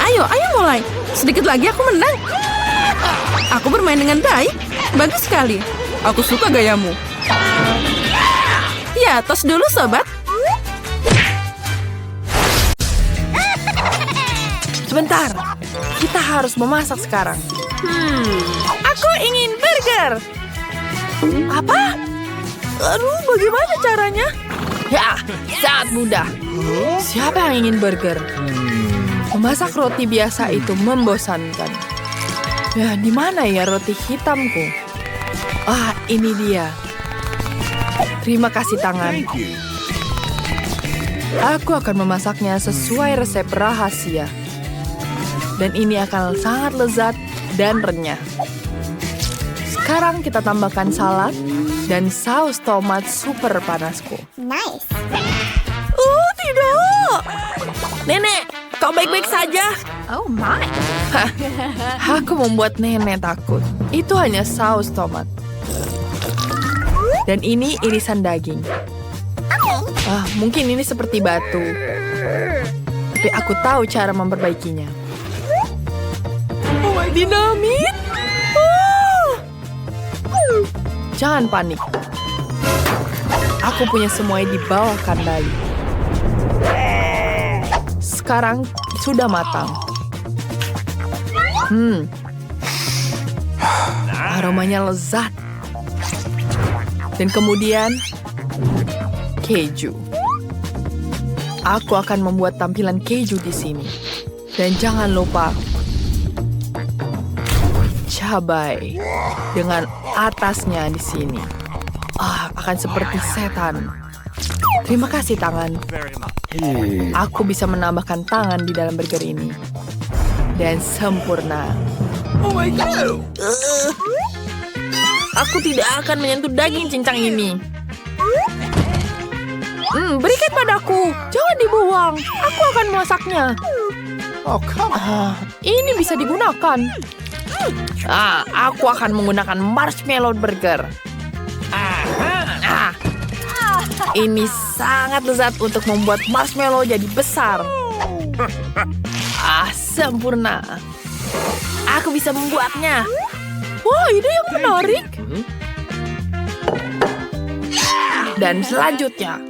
Ayo mulai. Sedikit lagi aku menang. Aku bermain dengan baik. Bagus sekali. Aku suka gayamu. Ya, tos dulu, sobat. Sebentar, kita harus memasak sekarang. Aku ingin burger. Apa? Aduh, bagaimana caranya? Ya, sangat mudah. Siapa yang ingin burger? Memasak roti biasa itu membosankan. Ya, di mana ya roti hitamku? Ah, ini dia. Terima kasih tangan. Aku akan memasaknya sesuai resep rahasia. Dan ini akan sangat lezat dan renyah. Sekarang kita tambahkan salad dan saus tomat super panasku. Nice. Oh, tidak. Nenek, kau baik-baik saja? Oh my. Aku membuat nenek takut. Itu hanya saus tomat. Dan ini irisan daging. Mungkin ini seperti batu. Tapi aku tahu cara memperbaikinya. Dinamit! Jangan panik. Aku punya semuanya di bawah kendali. Sekarang sudah matang. Aromanya lezat. Dan kemudian keju. Aku akan membuat tampilan keju di sini. Dan jangan lupa cabai dengan atasnya di sini. Akan seperti setan. Terima kasih tangan. Aku bisa menambahkan tangan di dalam burger ini. Dan sempurna. Oh my God. Aku tidak akan menyentuh daging cincang ini. Berikan padaku. Jangan dibuang. Aku akan memasaknya. Oh, come on. Ini bisa digunakan. Aku akan menggunakan marshmallow burger. Ini sangat lezat untuk membuat marshmallow jadi besar. Sempurna. Aku bisa membuatnya. Wah, ide yang menarik. Dan selanjutnya.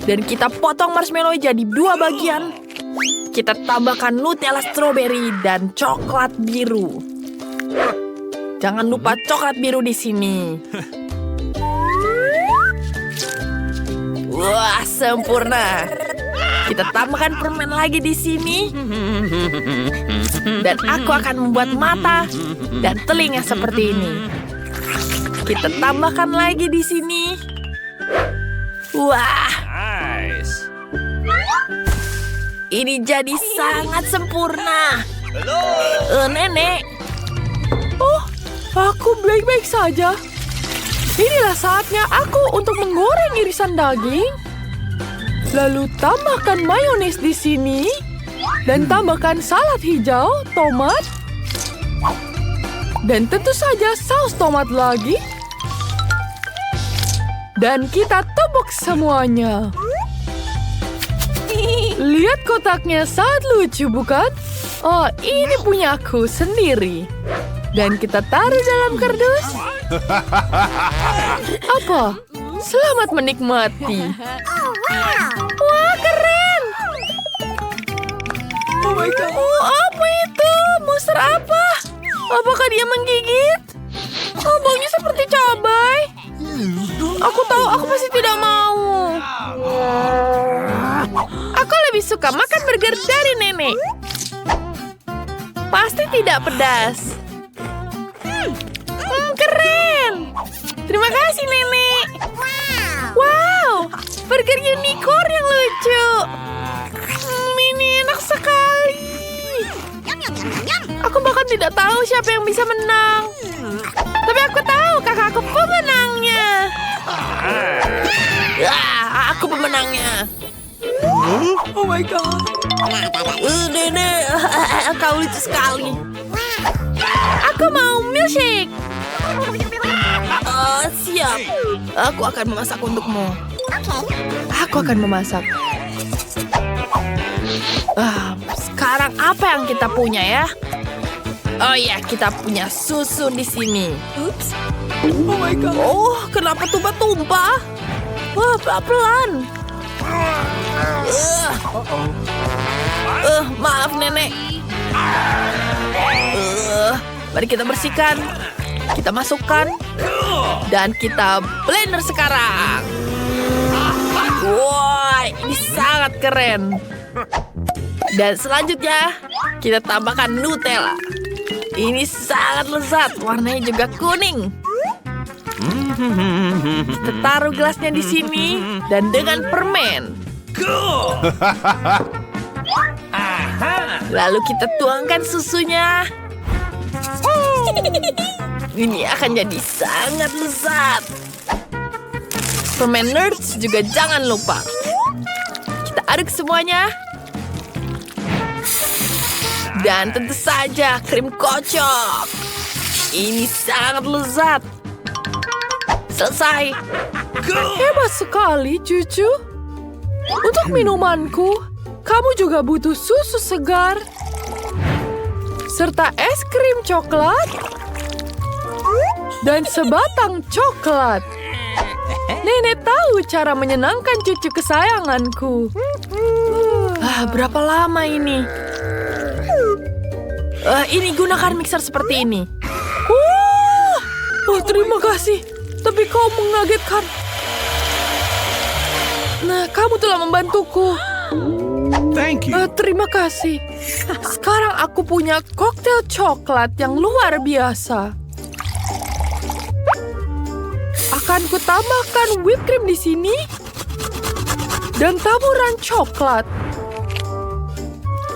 Dan kita potong marshmallow jadi 2 bagian. Kita tambahkan Nutella strawberry dan coklat biru. Jangan lupa coklat biru di sini. Wah, sempurna. Kita tambahkan permen lagi di sini. Dan aku akan membuat mata dan telinga seperti ini. Kita tambahkan lagi di sini. Wah. Nice. Ini jadi sangat sempurna. Nenek. Oh, aku baik-baik saja. Inilah saatnya aku untuk menggoreng irisan daging. Lalu tambahkan mayones di sini. Dan tambahkan salad hijau, tomat. Dan tentu saja saus tomat lagi. Dan kita tumbuk semuanya. Lihat kotaknya, sangat lucu bukan? Oh, ini punyaku sendiri. Dan kita taruh dalam kardus. Apa? Selamat menikmati. Wah, keren. Oh my God. Oh, apa itu? Monster apa? Apakah dia menggigit? Oh, baunya seperti cabai. Aku tahu, aku pasti tidak mau. Aku lebih suka makan burger dari nenek. Pasti tidak pedas. Keren. Terima kasih, nenek. Wow, burger unicorn yang lucu. Ini enak sekali. Aku bahkan tidak tahu siapa yang bisa menang. Tapi aku tahu kakakku pemenangnya. Aku pemenangnya. Oh my God. Nenek, kau lucu sekali. Aku mau milkshake. Siap. Aku akan memasak untukmu. Aku akan memasak. Sekarang apa yang kita punya ya? Oh ya, kita punya susu di sini. Oops. Oh my God. Oh, kenapa tumpah-tumpah? Wah, pelan-pelan. Maaf, nenek. Mari kita bersihkan. Kita masukkan. Dan kita blender sekarang. Wah, ini sangat keren. Dan selanjutnya, kita tambahkan Nutella. Ini sangat lezat, warnanya juga kuning. Kita taruh gelasnya di sini dan dengan permen. Lalu kita tuangkan susunya. Ini akan jadi sangat lezat. Permen Nerds juga jangan lupa. Kita aduk semuanya. Dan tentu saja krim kocok. Ini sangat lezat. Selesai. Hebat sekali, cucu. Untuk minumanku, kamu juga butuh susu segar. Serta es krim coklat. Dan sebatang coklat. Nenek tahu cara menyenangkan cucu kesayanganku. Berapa lama ini? Ini gunakan mixer seperti ini. Terima kasih. Tapi kau mengagetkan. Nah, kamu telah membantuku. Thank you. Terima kasih. Sekarang aku punya koktail coklat yang luar biasa. Akan kutambahkan whipped cream di sini. Dan taburan coklat.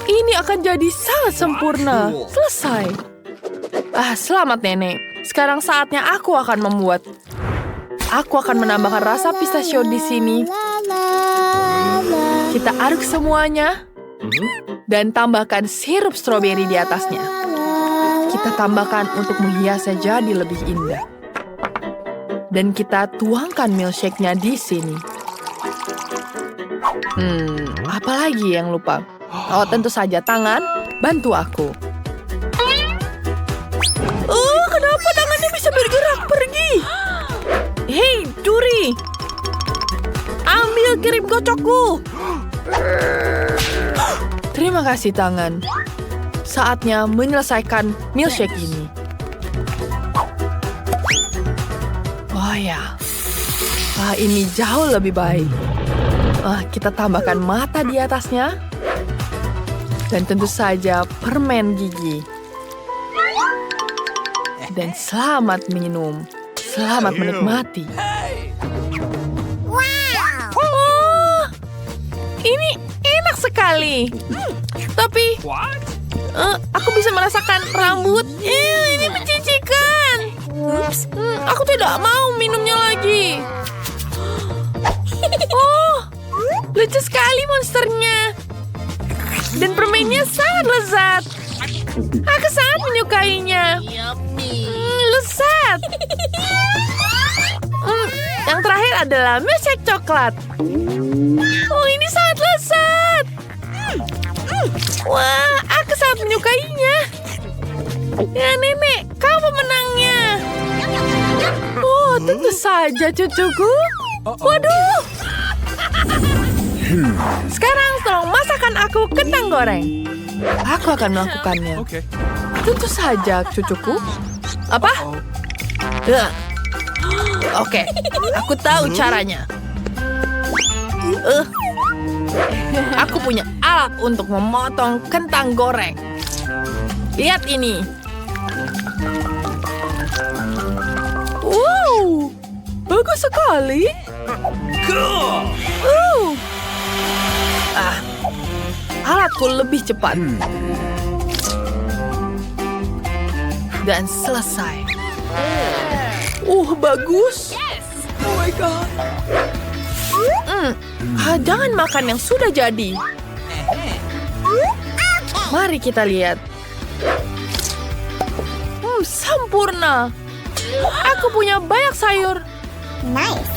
Ini akan jadi sangat sempurna. Selesai. Selamat, nenek. Sekarang saatnya aku akan membuat. Aku akan menambahkan rasa pistachio di sini. Kita aduk semuanya. Dan tambahkan sirup stroberi di atasnya. Kita tambahkan untuk menghiasnya jadi lebih indah. Dan kita tuangkan milkshake-nya di sini. Apa lagi yang lupa? Oh, tentu saja tangan. Bantu aku. Kenapa tangannya bisa bergerak pergi? Hei, curi! Ambil krim kocokku! Terima kasih, tangan. Saatnya menyelesaikan milkshake ini. Oh ya. Ini jauh lebih baik. Kita tambahkan mata di atasnya. Dan tentu saja permen gigi. Dan selamat minum. Selamat menikmati. Oh, ini enak sekali. Tapi, aku bisa merasakan rambut. Ini menjijikan. Ups, aku tidak mau minumnya lagi. Oh, lucu sekali monsternya. Dan permennya sangat lezat. Aku sangat menyukainya. Lezat. Yang terakhir adalah milkshake coklat. Oh, ini sangat lezat. Wah, aku sangat menyukainya. Ya, Nenek, kau pemenangnya. Oh, tentu saja, cucuku. Waduh. Sekarang tolong masakkan aku kentang goreng. Aku akan melakukannya. Okay. Tentu saja, cucuku. Apa? Oke, aku tahu caranya. Aku punya alat untuk memotong kentang goreng. Lihat ini. Wow, bagus sekali. Alatku lebih cepat. Dan selesai. Bagus. Oh my God. Jangan makan yang sudah jadi. Mari kita lihat. Sempurna. Aku punya banyak sayur. Nice.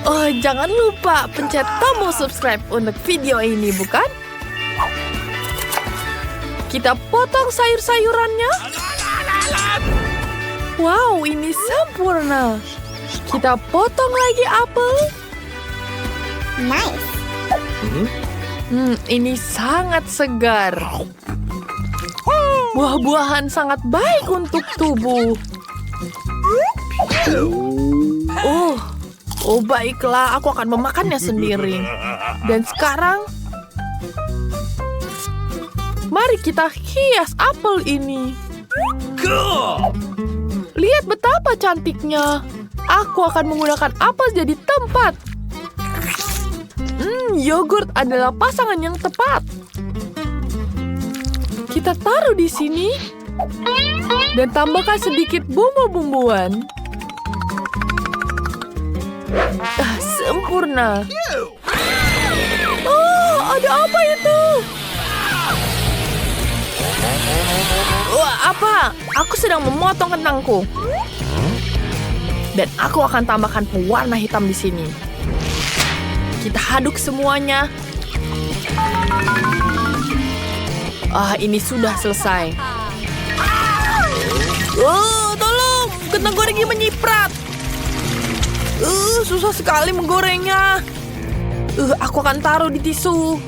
Oh, jangan lupa pencet tombol subscribe untuk video ini, bukan? Kita potong sayur-sayurannya. Wow, ini sempurna. Kita potong lagi apel. Nice. Ini sangat segar. Buah-buahan sangat baik untuk tubuh. Oh, baiklah, aku akan memakannya sendiri. Dan sekarang, mari kita hias apel ini. Lihat betapa cantiknya. Aku akan menggunakan apel jadi tempat. Yogurt adalah pasangan yang tepat. Kita taruh di sini dan tambahkan sedikit bumbu-bumbuan. Sempurna. Oh, ada apa itu? Wah, apa? Aku sedang memotong kentangku. Dan aku akan tambahkan pewarna hitam di sini. Kita aduk semuanya. Ini sudah selesai. Tolong, kentang gorengnya menyiprat. Susah sekali menggorengnya. Aku akan taruh di tisu.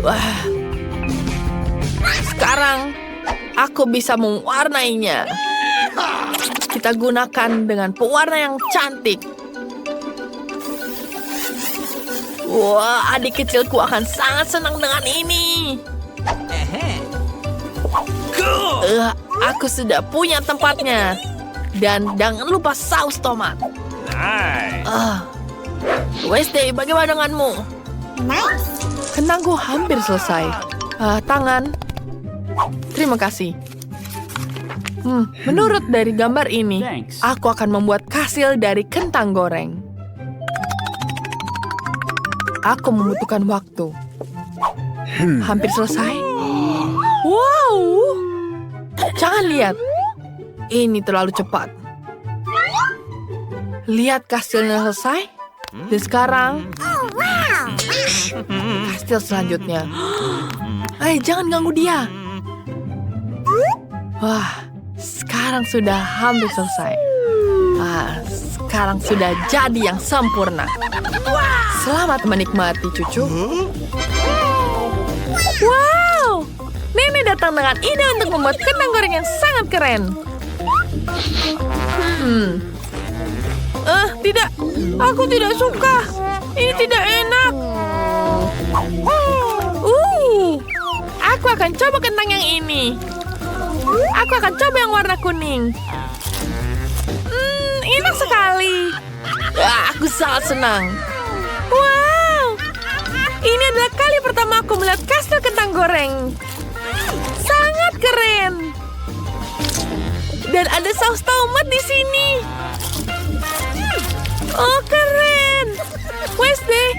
Wah. Sekarang aku bisa mewarnainya. Kita gunakan dengan pewarna yang cantik. Wah, adik kecilku akan sangat senang dengan ini. Aku sudah punya tempatnya. Dan jangan lupa saus tomat. Nice. Wednesday, bagaimana denganmu? Nice. Kentangku hampir selesai. Tangan. Terima kasih. Menurut dari gambar ini, Thanks. aku akan membuat kastil dari kentang goreng. Aku membutuhkan waktu. Hampir selesai. Wow. Jangan lihat. Ini terlalu cepat. Lihat kastilnya selesai. Dan sekarang, kastil selanjutnya. Jangan ganggu dia. Wah, sekarang sudah hampir selesai. Sekarang sudah jadi yang sempurna. Selamat menikmati, cucu. Wow, Nenek datang dengan ide untuk membuat kentang goreng yang sangat keren. Tidak, aku tidak suka. Ini tidak enak. Aku akan coba kentang yang ini. Aku akan coba yang warna kuning. Enak sekali. Aku sangat senang. Wow, ini adalah kali pertama aku melihat kastil kentang goreng. Sangat keren. Dan ada saus tomat di sini. Oh, keren. Wednesday,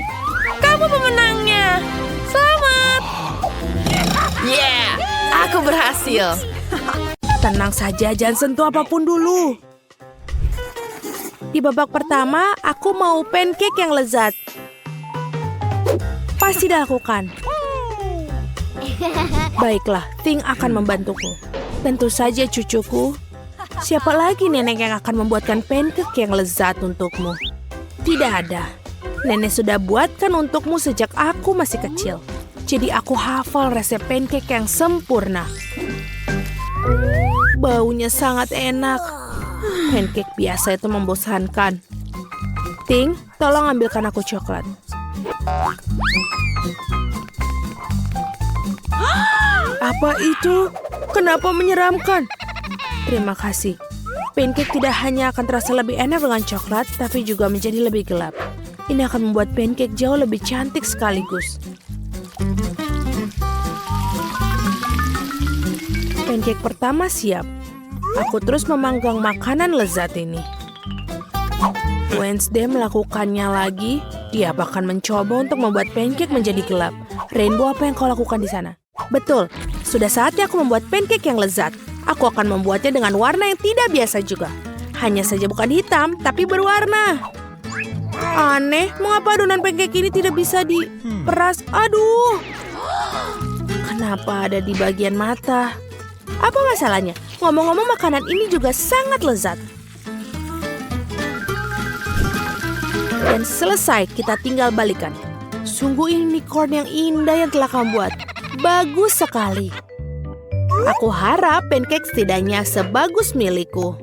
kamu pemenangnya. Selamat. Yeah, aku berhasil. Tenang saja, jangan sentuh apapun dulu. Di babak pertama, aku mau pancake yang lezat. Pasti dilakukan. Baiklah, Ting akan membantuku. Tentu saja cucuku. Siapa lagi nenek yang akan membuatkan pancake yang lezat untukmu? Tidak ada. Nenek sudah buatkan untukmu sejak aku masih kecil. Jadi aku hafal resep pancake yang sempurna. Baunya sangat enak. Pancake biasa itu membosankan. Ting, tolong ambilkan aku coklat. Apa itu? Kenapa menyeramkan? Terima kasih. Pancake tidak hanya akan terasa lebih enak dengan coklat, tapi juga menjadi lebih gelap. Ini akan membuat pancake jauh lebih cantik sekaligus. Pancake pertama siap. Aku terus memanggang makanan lezat ini. Wednesday melakukannya lagi. Dia bahkan mencoba untuk membuat pancake menjadi gelap. Rainbow, apa yang kau lakukan di sana? Betul, sudah saatnya aku membuat pancake yang lezat. Aku akan membuatnya dengan warna yang tidak biasa juga. Hanya saja bukan hitam, tapi berwarna. Aneh, mengapa adonan pancake ini tidak bisa diperas? Aduh, kenapa ada di bagian mata? Apa masalahnya? Ngomong-ngomong, makanan ini juga sangat lezat. Dan selesai, kita tinggal balikan. Sungguh ini unicorn yang indah yang telah kamu buat. Bagus sekali. Aku harap pancake setidaknya sebagus milikku.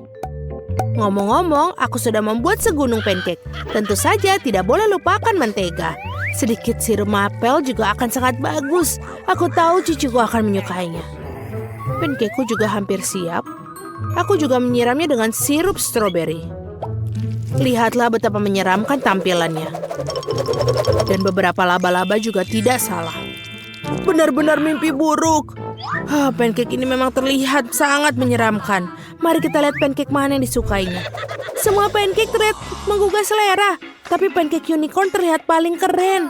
Ngomong-ngomong, aku sudah membuat segunung pancake. Tentu saja tidak boleh lupakan mentega. Sedikit sirup maple juga akan sangat bagus. Aku tahu cucuku akan menyukainya. Pancakeku juga hampir siap. Aku juga menyiramnya dengan sirup stroberi. Lihatlah betapa menyeramkan tampilannya. Dan beberapa laba-laba juga tidak salah. Benar-benar mimpi buruk. Pancake ini memang terlihat sangat menyeramkan. Mari kita lihat pancake mana yang disukainya. Semua pancake terlihat menggugah selera. Tapi pancake unicorn terlihat paling keren.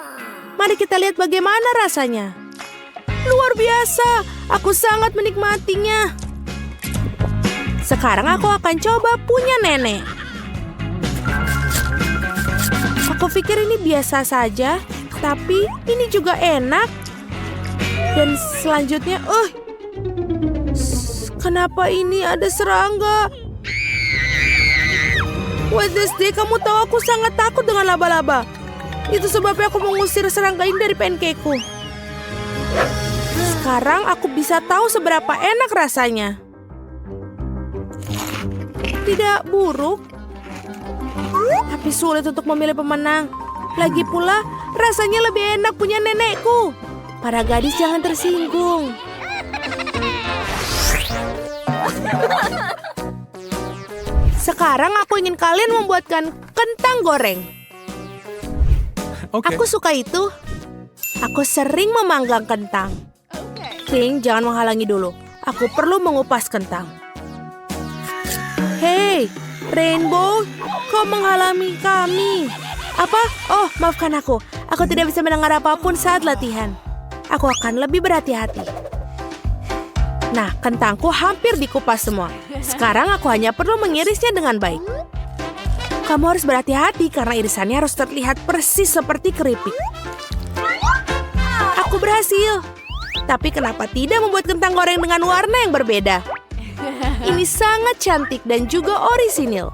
Mari kita lihat bagaimana rasanya. Luar biasa, aku sangat menikmatinya. Sekarang aku akan coba punya nenek. Aku pikir ini biasa saja, tapi ini juga enak. Dan selanjutnya, kenapa ini ada serangga? Wednesday, kamu tahu aku sangat takut dengan laba-laba. Itu sebabnya aku mengusir serangga ini dari pancakeku. Sekarang aku bisa tahu seberapa enak rasanya. Tidak buruk, tapi sulit untuk memilih pemenang. Lagi pula, rasanya lebih enak punya nenekku. Para gadis jangan tersinggung. Sekarang aku ingin kalian membuatkan kentang goreng. Okay. Aku suka itu. Aku sering memanggang kentang. King, jangan menghalangi dulu. Aku perlu mengupas kentang. Hei, Rainbow, kau menghalangi kami. Apa? Oh, maafkan aku. Aku tidak bisa mendengar apapun saat latihan. Aku akan lebih berhati-hati. Nah, kentangku hampir dikupas semua. Sekarang aku hanya perlu mengirisnya dengan baik. Kamu harus berhati-hati karena irisannya harus terlihat persis seperti keripik. Aku berhasil. Tapi kenapa tidak membuat kentang goreng dengan warna yang berbeda? Ini sangat cantik dan juga orisinil.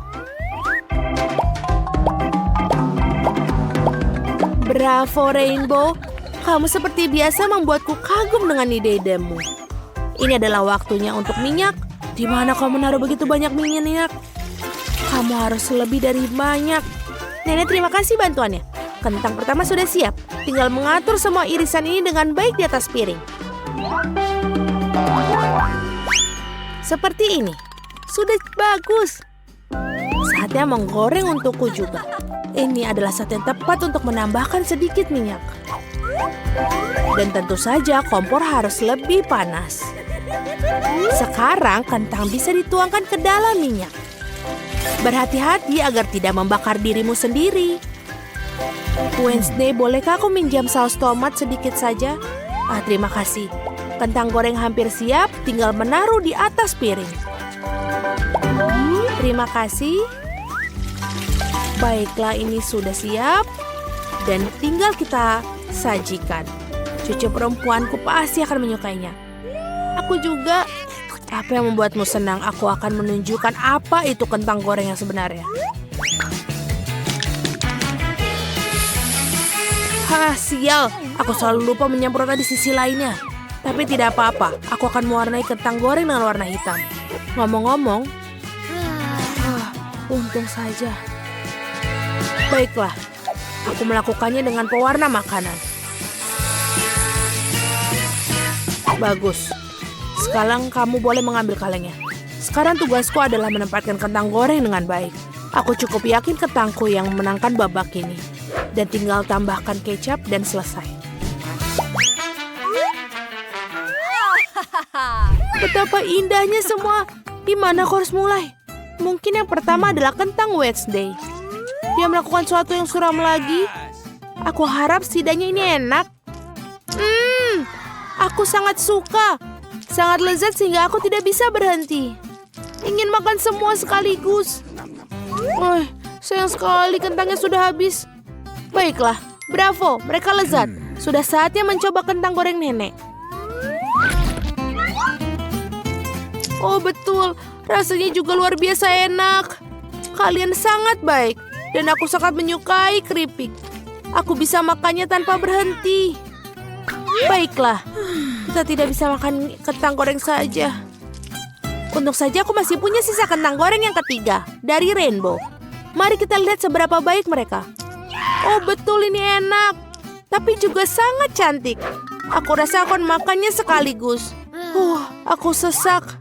Bravo, Rainbow. Kamu seperti biasa membuatku kagum dengan ide-idemu. Ini adalah waktunya untuk minyak. Di mana kau menaruh begitu banyak minyak? Kamu harus lebih dari banyak. Nenek, terima kasih bantuannya. Kentang pertama sudah siap. Tinggal mengatur semua irisan ini dengan baik di atas piring. Seperti ini. Sudah bagus. Saatnya menggoreng untukku juga. Ini adalah saat yang tepat untuk menambahkan sedikit minyak. Dan tentu saja kompor harus lebih panas. Sekarang kentang bisa dituangkan ke dalam minyak. Berhati-hati agar tidak membakar dirimu sendiri. Wednesday, bolehkah aku minjam saus tomat sedikit saja? Terima kasih. Kentang goreng hampir siap, tinggal menaruh di atas piring. Terima kasih. Baiklah, ini sudah siap. Dan tinggal kita sajikan. Cucu perempuanku pasti akan menyukainya. Aku juga. Apa yang membuatmu senang? Aku akan menunjukkan apa itu kentang goreng yang sebenarnya. Sial. Aku selalu lupa menyemprotnya di sisi lainnya. Tapi tidak apa-apa. Aku akan mewarnai kentang goreng dengan warna hitam. Ngomong-ngomong, untung saja. Baiklah. Aku melakukannya dengan pewarna makanan. Bagus. Sekarang kamu boleh mengambil kalengnya. Sekarang tugasku adalah menempatkan kentang goreng dengan baik. Aku cukup yakin kentangku yang memenangkan babak ini. Dan tinggal tambahkan kecap dan selesai. Betapa indahnya semua. Di mana aku harus mulai? Mungkin yang pertama adalah kentang Wednesday. Dia melakukan sesuatu yang suram lagi. Aku harap setidaknya ini enak. Aku sangat suka. Sangat lezat sehingga aku tidak bisa berhenti. Ingin makan semua sekaligus. Sayang sekali kentangnya sudah habis. Baiklah, bravo, mereka lezat. Sudah saatnya mencoba kentang goreng nenek. Oh betul, rasanya juga luar biasa enak. Kalian sangat baik. Dan aku sangat menyukai keripik. Aku bisa makannya tanpa berhenti. Baiklah, kita tidak bisa makan kentang goreng saja. Untung saja aku masih punya sisa kentang goreng yang ketiga dari Rainbow. Mari kita lihat seberapa baik mereka. Oh betul, ini enak. Tapi juga sangat cantik. Aku rasa aku akan makannya sekaligus. Aku sesak.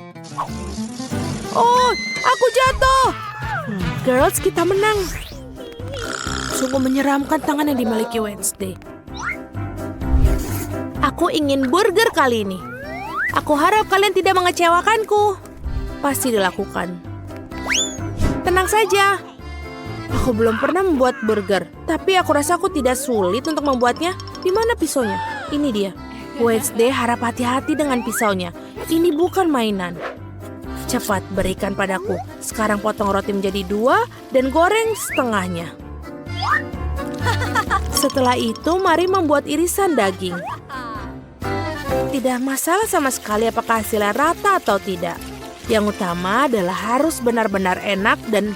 Oh, aku jatuh. Girls, kita menang. Sungguh menyeramkan tangan yang dimiliki Wednesday. Aku ingin burger kali ini. Aku harap kalian tidak mengecewakanku. Pasti dilakukan. Tenang saja. Aku belum pernah membuat burger. Tapi aku rasa aku tidak sulit untuk membuatnya. Di mana pisaunya? Ini dia. Wednesday, harap hati-hati dengan pisaunya. Ini bukan mainan. Cepat, berikan padaku. Sekarang potong roti menjadi 2 dan goreng setengahnya. Setelah itu, mari membuat irisan daging. Tidak masalah sama sekali apakah hasilnya rata atau tidak. Yang utama adalah harus benar-benar enak dan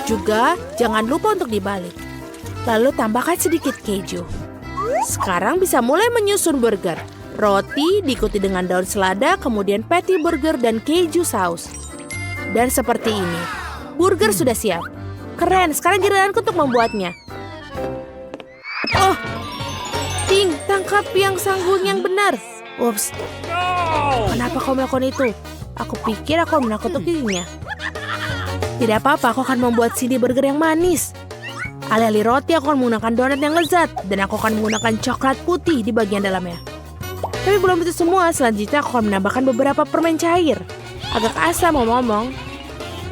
juga jangan lupa untuk dibalik. Lalu tambahkan sedikit keju. Sekarang bisa mulai menyusun burger. Roti diikuti dengan daun selada, kemudian patty burger dan keju saus. Dan seperti ini, burger sudah siap. Keren, sekarang giliranku untuk membuatnya. Oh, Ting, tangkap yang sanggung yang benar. Ups, kenapa kau melakukan itu? Aku pikir aku menakut-nakutinya. Tidak apa-apa, aku akan membuat CD burger yang manis. Alih-alih roti, aku akan menggunakan donat yang lezat. Dan aku akan menggunakan coklat putih di bagian dalamnya. Tapi belum itu semua, selanjutnya aku akan menambahkan beberapa permen cair. Agak asam ngomong-ngomong.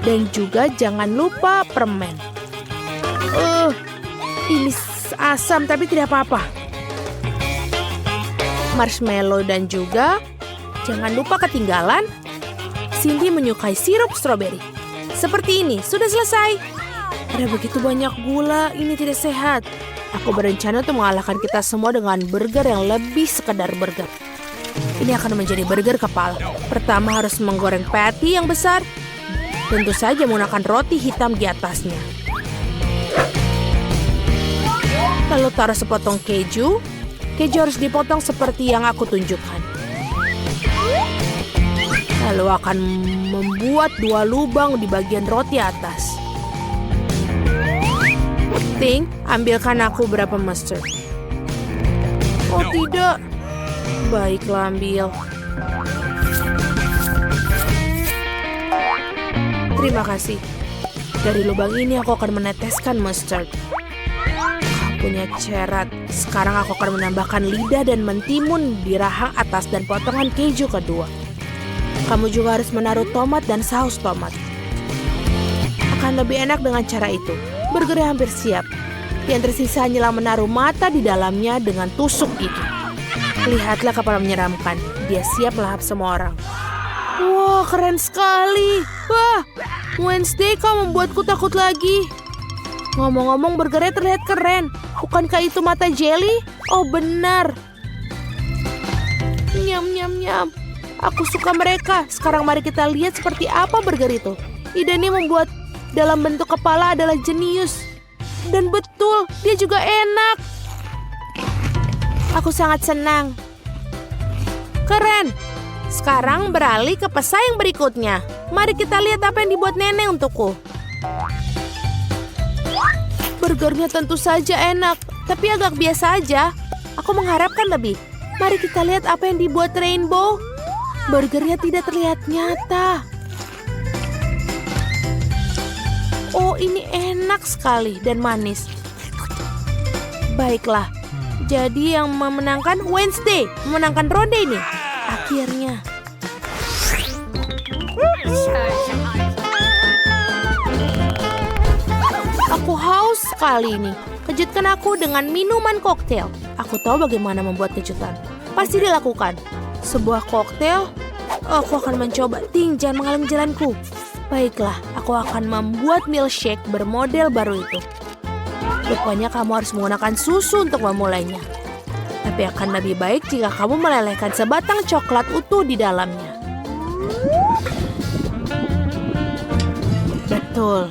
Dan juga jangan lupa permen. Ini asam tapi tidak apa-apa. Marshmallow dan juga jangan lupa ketinggalan. Cindy menyukai sirup stroberi. Seperti ini, sudah selesai. Ada begitu banyak gula, ini tidak sehat. Aku berencana untuk mengalahkan kita semua dengan burger yang lebih sekedar burger. Ini akan menjadi burger kepala. Pertama harus menggoreng patty yang besar. Tentu saja menggunakan roti hitam di atasnya. Lalu taruh sepotong keju. Keju harus dipotong seperti yang aku tunjukkan. Lalu akan membuat 2 lubang di bagian roti atas. Ting, ambilkan aku berapa mustard. Oh tidak. Baiklah, ambil. Terima kasih. Dari lubang ini aku akan meneteskan mustard. Punya cerat. Sekarang aku akan menambahkan lidah dan mentimun di rahang atas dan potongan keju kedua. Kamu juga harus menaruh tomat dan saus tomat. Akan lebih enak dengan cara itu. Burgernya hampir siap. Yang tersisa hanyalah menaruh mata di dalamnya dengan tusuk gigi. Lihatlah kapal menyeramkan. Dia siap melahap semua orang. Wah, keren sekali. Wah, Wednesday, kau membuatku takut lagi. Ngomong-ngomong, burgernya terlihat keren. Bukankah itu mata jelly? Oh, benar. Nyam, nyam, nyam. Aku suka mereka. Sekarang mari kita lihat seperti apa burger itu. Ide ini membuat dalam bentuk kepala adalah jenius. Dan betul, dia juga enak. Aku sangat senang. Keren. Sekarang beralih ke pesaing berikutnya. Mari kita lihat apa yang dibuat nenek untukku. Burgernya tentu saja enak, tapi agak biasa aja. Aku mengharapkan lebih. Mari kita lihat apa yang dibuat Rainbow. Burgernya tidak terlihat nyata. Oh, ini enak sekali dan manis. Baiklah, jadi yang memenangkan Wednesday, memenangkan ronde ini. Akhirnya. Aku haus sekali ini. Kejutkan aku dengan minuman koktail. Aku tahu bagaimana membuat kejutan. Pasti dilakukan. Sebuah koktail. Aku akan mencoba. Ting, jangan menghalangi jalanku. Baiklah, aku akan membuat milkshake bermodel baru itu. Rupanya kamu harus menggunakan susu untuk memulainya. Tapi akan lebih baik jika kamu melelehkan sebatang coklat utuh di dalamnya. Betul.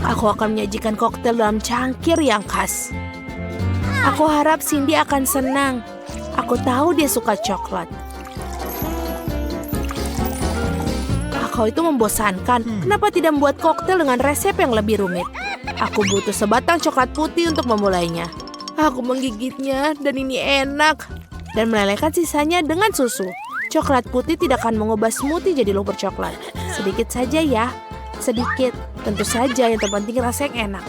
Aku akan menyajikan koktail dalam cangkir yang khas. Aku harap Cindy akan senang. Aku tahu dia suka coklat. Kau itu membosankan. Kenapa tidak membuat koktail dengan resep yang lebih rumit? Aku butuh sebatang coklat putih untuk memulainya. Aku menggigitnya dan ini enak. Dan melelehkan sisanya dengan susu. Coklat putih tidak akan mengubah smoothie jadi lumpur coklat. Sedikit saja ya. Sedikit. Tentu saja yang terpenting rasa yang enak.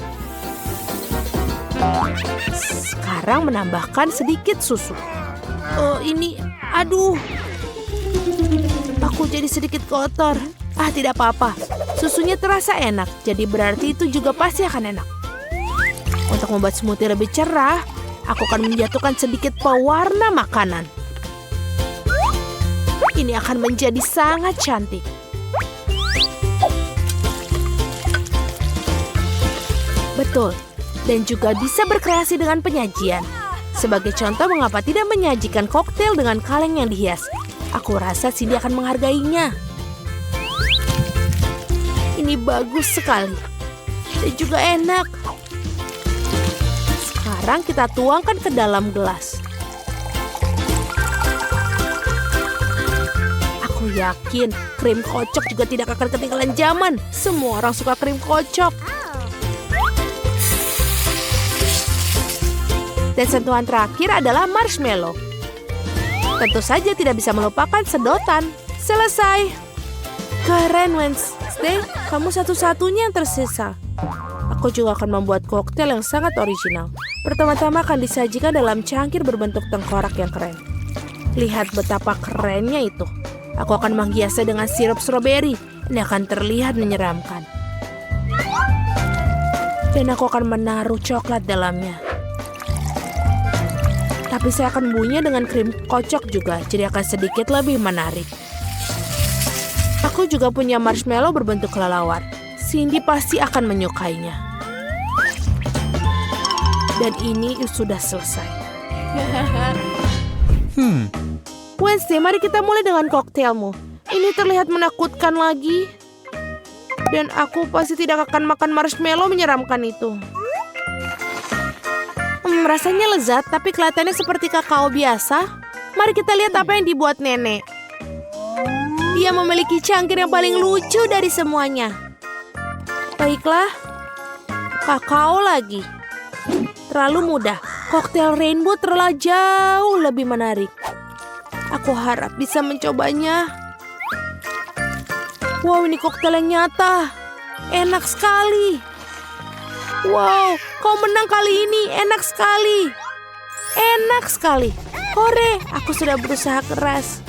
Sekarang menambahkan sedikit susu. Oh, ini... Aduh. Aku jadi sedikit kotor. Tidak apa-apa. Susunya terasa enak, jadi berarti itu juga pasti akan enak. Untuk membuat smoothie lebih cerah, aku akan menjatuhkan sedikit pewarna makanan. Ini akan menjadi sangat cantik. Betul, dan juga bisa berkreasi dengan penyajian. Sebagai contoh, mengapa tidak menyajikan koktail dengan kaleng yang dihias? Aku rasa Cindy akan menghargainya. Ini bagus sekali. Dan juga enak. Sekarang kita tuangkan ke dalam gelas. Aku yakin krim kocok juga tidak akan ketinggalan zaman. Semua orang suka krim kocok. Dan sentuhan terakhir adalah marshmallow. Tentu saja tidak bisa melupakan sedotan. Selesai. Keren, Wednesday. Kamu satu-satunya yang tersisa. Aku juga akan membuat koktail yang sangat original. Pertama-tama akan disajikan dalam cangkir berbentuk tengkorak yang keren. Lihat betapa kerennya itu. Aku akan menghiasnya dengan sirup stroberi. Ini akan terlihat menyeramkan. Dan aku akan menaruh coklat dalamnya. Tapi saya akan membuatnya dengan krim kocok juga, jadi akan sedikit lebih menarik. Aku juga punya marshmallow berbentuk kelelawar. Cindy pasti akan menyukainya. Dan ini sudah selesai. Wednesday, mari kita mulai dengan koktailmu. Ini terlihat menakutkan lagi. Dan aku pasti tidak akan makan marshmallow menyeramkan itu. Rasanya lezat, tapi kelihatannya seperti kakao biasa. Mari kita lihat apa yang dibuat nenek. Dia memiliki cangkir yang paling lucu dari semuanya. Baiklah. Kakao lagi. Terlalu mudah. Koktail rainbow terlalu jauh lebih menarik. Aku harap bisa mencobanya. Wow, ini koktail yang nyata. Enak sekali. Wow, kau menang kali ini. Enak sekali. Enak sekali. Hore, aku sudah berusaha keras.